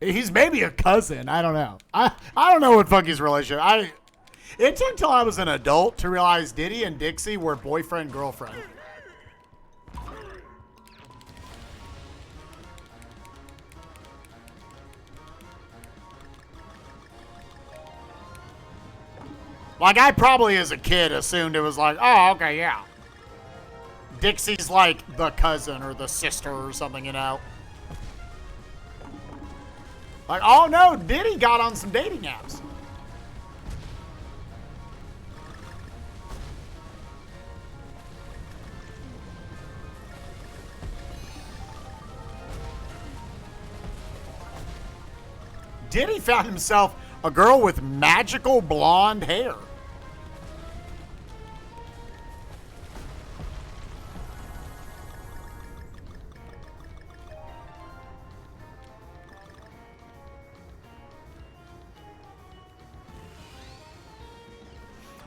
he's maybe a cousin. I don't know. I don't know what Funky's relationship. It took till I was an adult to realize Diddy and Dixie were boyfriend-girlfriend. Like, I probably as a kid assumed it was like, oh, okay, yeah. Dixie's like the cousin or the sister or something, you know? Like, oh no, Diddy got on some dating apps. Diddy found himself a girl with magical blonde hair.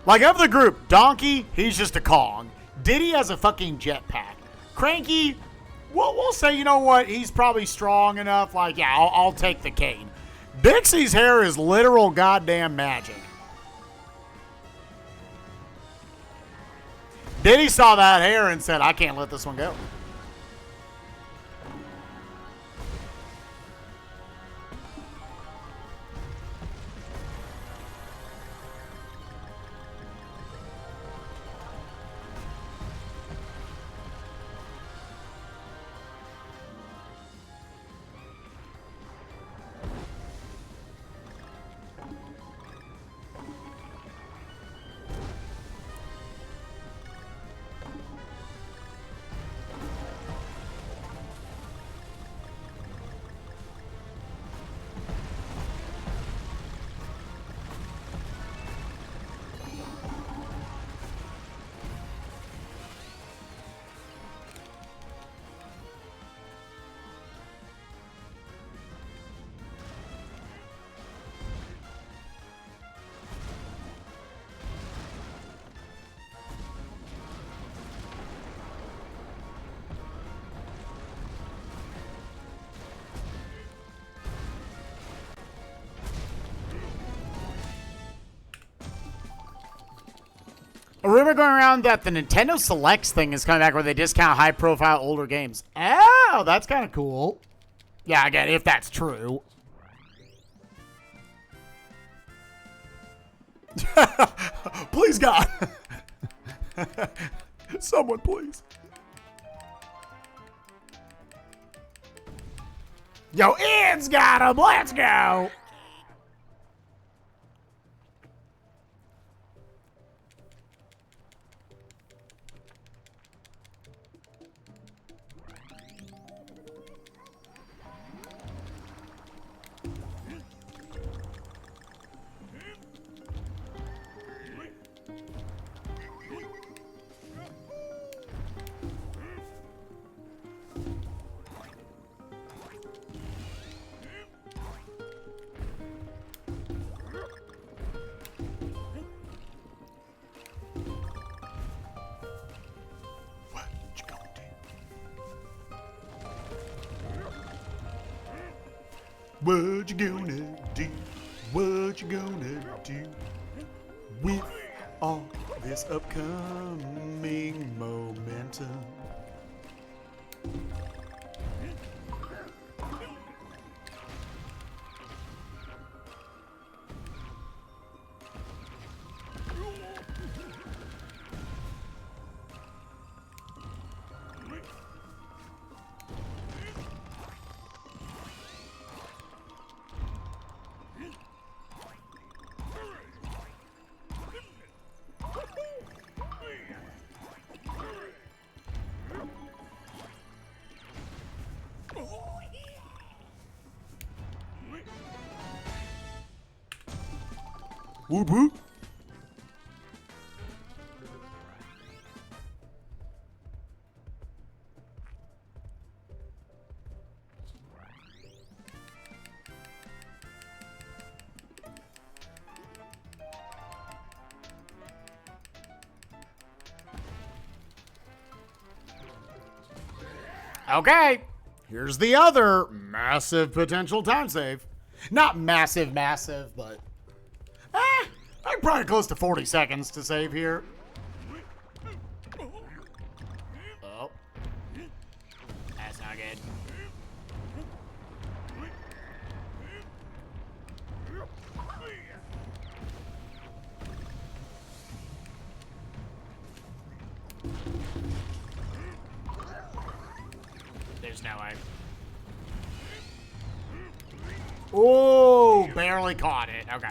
Like, of the group, Donkey, he's just a Kong. Diddy has a fucking jetpack. Cranky, we'll say, you know what, he's probably strong enough. Like, yeah, I'll take the cane. Dixie's hair is literal goddamn magic. Diddy saw that hair and said, I can't let this one go. A rumor going around that the Nintendo Selects thing is coming back where they discount high-profile older games. Oh, that's kind of cool. Yeah, again, if that's true. Please, God. Someone, please. Yo, Ian's got him. Let's go. What you gonna do? What you gonna do with all this upcoming momentum? Whoop whoop. Okay. Here's the other massive potential time save. Not massive, but... I'm probably close to 40 seconds to save here. Oh. That's not good. There's no way. Oh, barely caught it. Okay.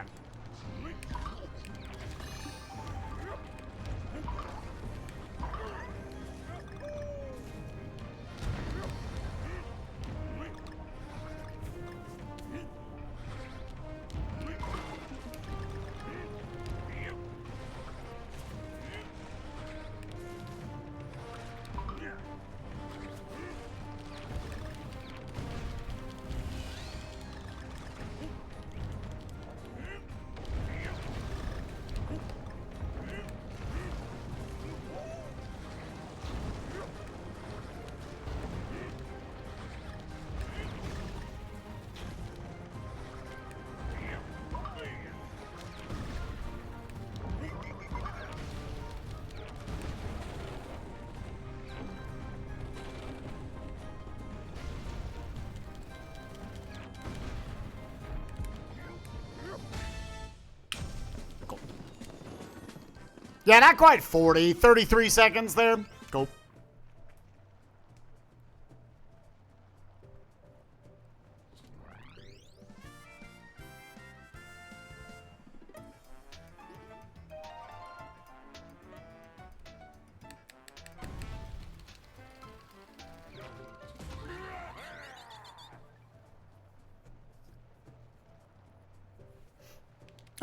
Yeah, not quite 40. 33 seconds there. Cool.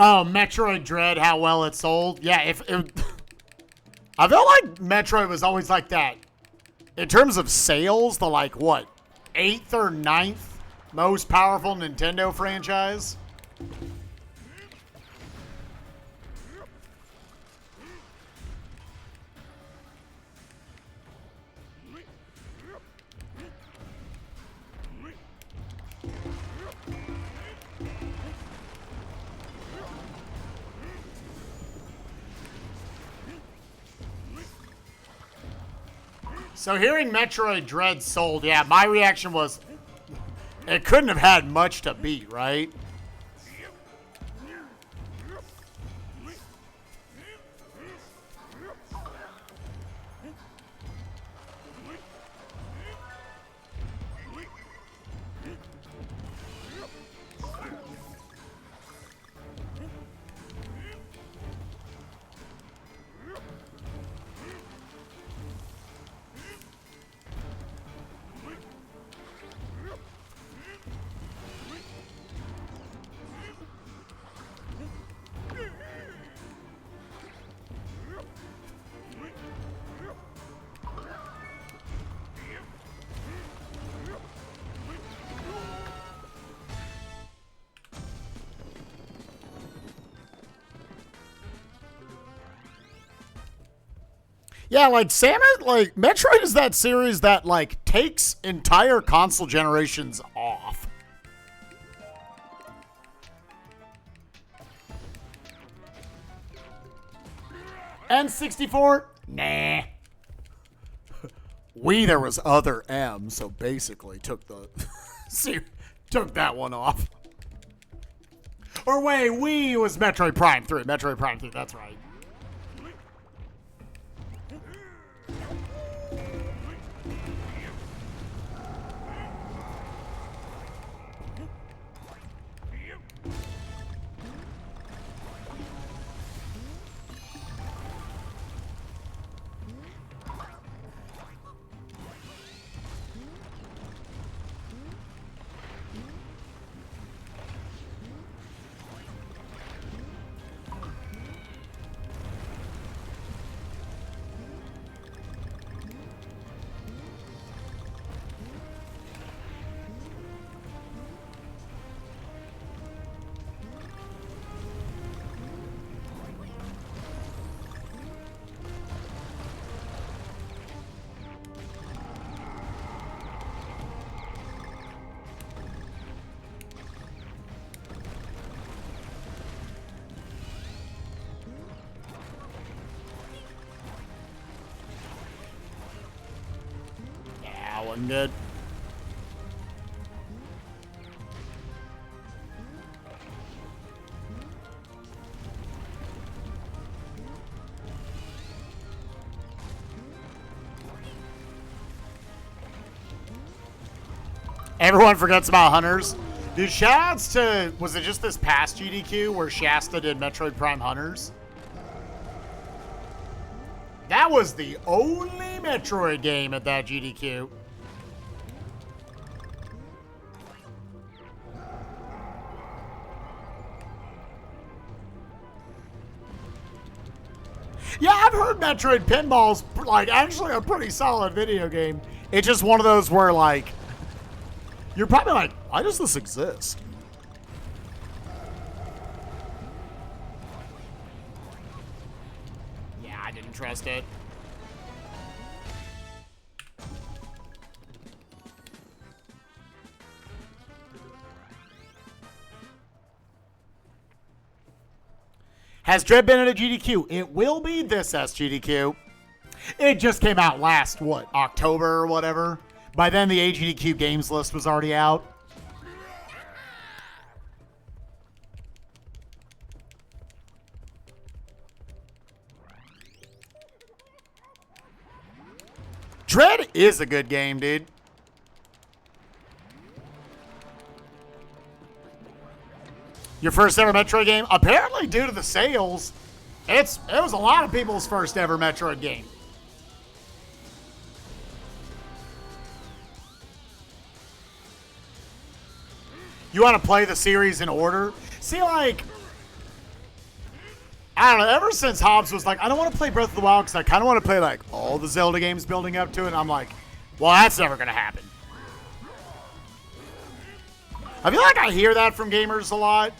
Oh, Metroid Dread, how well it sold. Yeah, I felt like Metroid was always like that. In terms of sales, the like, what, 8th or 9th most powerful Nintendo franchise? So hearing Metroid Dread sold, yeah, my reaction was, it couldn't have had much to beat, right? Yeah, like Samus, like Metroid is that series that like takes entire console generations off. N64? Nah. Wii, there was other M, so basically took the took that one off. Or wait, Wii was Metroid Prime 3. Metroid Prime 3, that's right. That wasn't good. Everyone forgets about Hunters. Dude, shoutouts to, was it just this past GDQ where Shasta did Metroid Prime Hunters? That was the only Metroid game at that GDQ. Yeah, I've heard Metroid Pinball's like actually a pretty solid video game. It's just one of those where like, you're probably like, why does this exist? Yeah, I didn't trust it. Has Dread been at a GDQ? It will be this SGDQ. It just came out last, what, October or whatever? By then, the AGDQ games list was already out. Dread is a good game, dude. Your first ever Metroid game? Apparently, due to the sales, it was a lot of people's first ever Metroid game. You want to play the series in order? See, like, I don't know, ever since Hobbs was like, I don't want to play Breath of the Wild because I kind of want to play, like, all the Zelda games building up to it, and I'm like, well, that's never going to happen. I feel like I hear that from gamers a lot.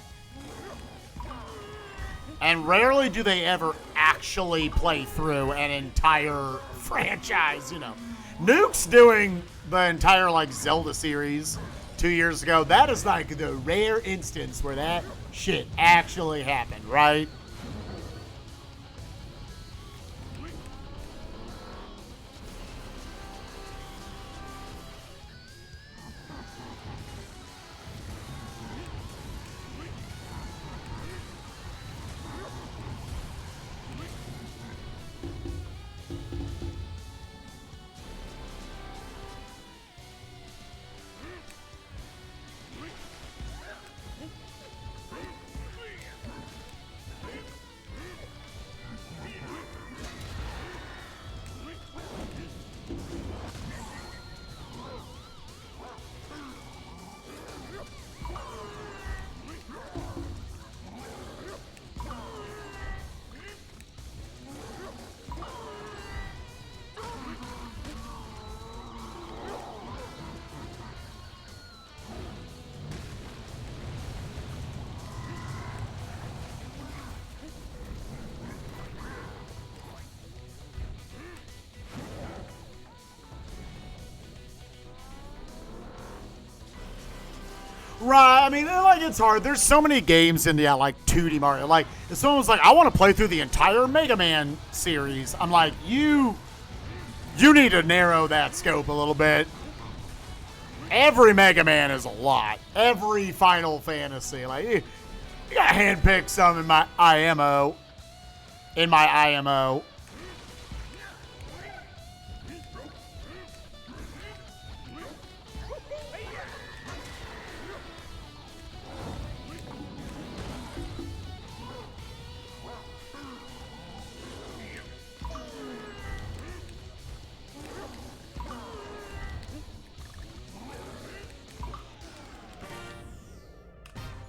And rarely do they ever actually play through an entire franchise, you know. Nuke's doing the entire, like, Zelda series 2 years ago. That is, like, the rare instance where that shit actually happened, right? Right, I mean, like, it's hard. There's so many games in the, like, 2D Mario. Like, if someone was like, I want to play through the entire Mega Man series, I'm like, you need to narrow that scope a little bit. Every Mega Man is a lot. Every Final Fantasy. Like, you gotta handpick some in my IMO.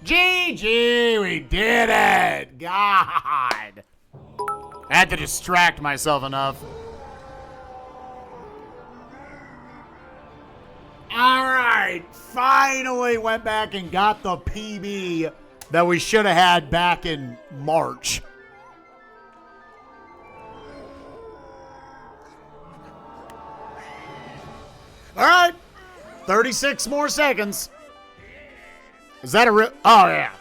GG, we did it! God! I had to distract myself enough. Alright, finally went back and got the PB that we should have had back in March. Alright, 36 more seconds. Is that a real? Oh, yeah.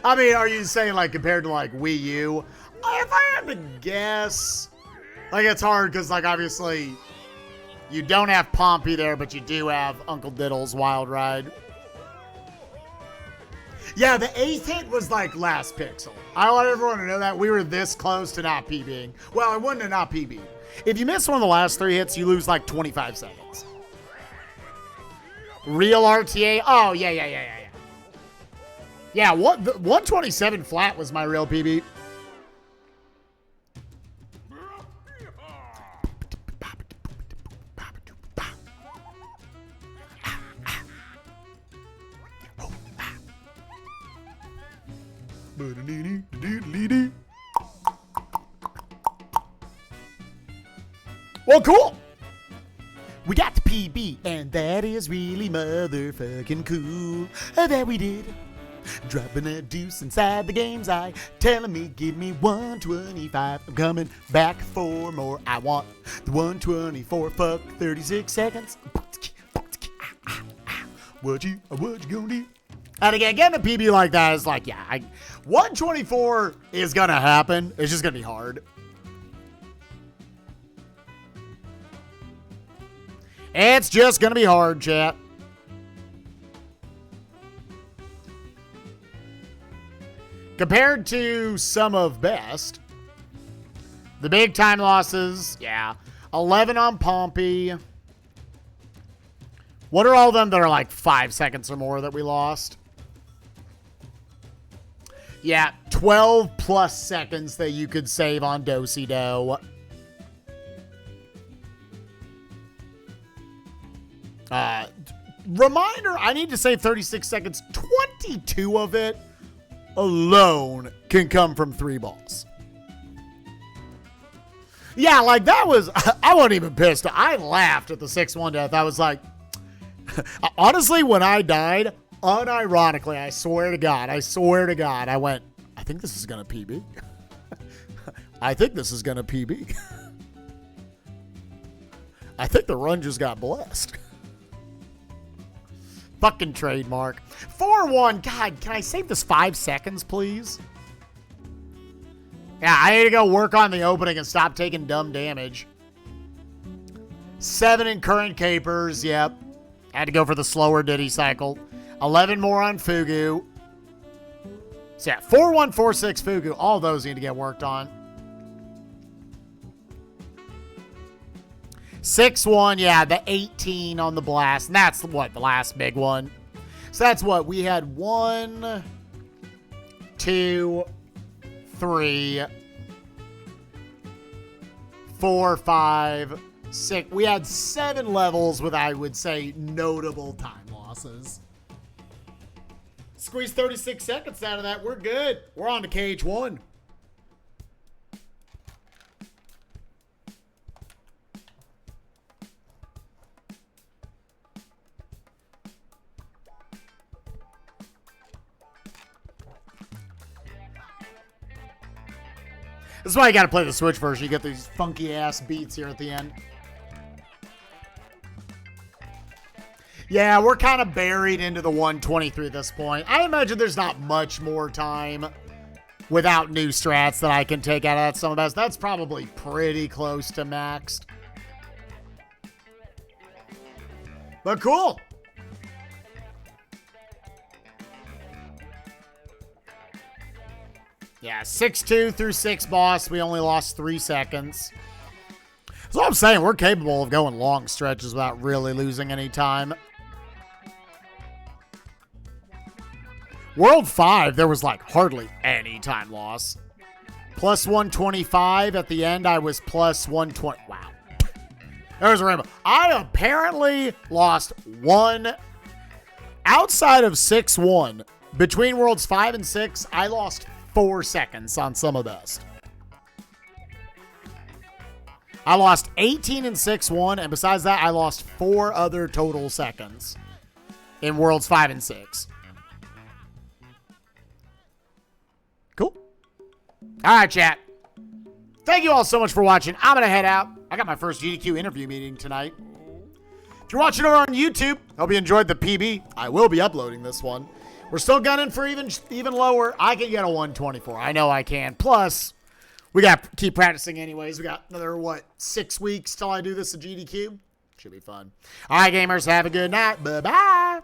I mean, are you saying, like, compared to, like, Wii U? If I had to guess, like, it's hard because, like, obviously, You don't have Pompey there, but you do have Uncle Diddle's Wild Ride. Yeah, the 8th hit was like last pixel. I want everyone to know that. We were this close to not PBing. Well, it wouldn't have not PB'd. If you miss one of the last 3 hits, you lose like 25 seconds. Real RTA? Oh, yeah. Yeah, what, the 127 flat was my real PB. Well, cool. We got the PB, and that is really motherfucking cool. That we did. Dropping a deuce inside the game's eye, telling me give me 125. I'm coming back for more. I want the 124. Fuck 36 seconds. What you gonna do? And again, getting a PB like that is like, yeah, 124 is gonna happen. It's just gonna be hard. It's just gonna be hard, chat. Compared to some of best, the big time losses, yeah, 11 on Pompey. What are all of them that are like 5 seconds or more that we lost? Yeah, 12 plus seconds that you could save on Do-Si-Do. Reminder, I need to save 36 seconds. 22 of it alone can come from 3 balls. Yeah, like that was, I wasn't even pissed. I laughed at the 6-1 death. I was like, honestly, when I died, unironically, I swear to God, I went, I think this is going to PB. I think this is going to PB. I think the run just got blessed. Fucking trademark. 4-1. God, can I save this 5 seconds, please? Yeah, I need to go work on the opening and stop taking dumb damage. 7 in current capers. Yep. Had to go for the slower Diddy cycle. 11 more on Fugu. So yeah, 4-1, 4-6 Fugu. All those need to get worked on. 6-1, yeah, the 18 on the blast. And that's what, the last big one. So that's what, we had 1, 2, 3, 4, 5, 6. We had 7 levels with, I would say, notable time losses. Squeeze 36 seconds out of that. We're good. We're on to KH1. This is why you got to play the Switch version. You get these funky ass beats here at the end. Yeah, we're kind of buried into the 123 at this point. I imagine there's not much more time without new strats that I can take out of that Summer Best. That's probably pretty close to maxed. But cool. Yeah, 6-2 through 6 boss. We only lost 3 seconds. That's what I'm saying. We're capable of going long stretches without really losing any time. World 5, there was like hardly any time loss. Plus 125. At the end, I was plus 120. Wow. There was a rainbow. I apparently lost 1. Outside of 6-1, between Worlds 5 and 6, I lost 4 seconds on Summer Best. I lost 18 in 6-1, and besides that, I lost 4 other total seconds in Worlds 5 and 6. Cool. All right, chat. Thank you all so much for watching. I'm going to head out. I got my first GDQ interview meeting tonight. If you're watching over on YouTube, hope you enjoyed the PB. I will be uploading this one. We're still gunning for even lower. I can get a 124. I know I can. Plus, we got to keep practicing anyways. We got another, 6 weeks till I do this at GDQ? Should be fun. All right, gamers, have a good night. Bye-bye.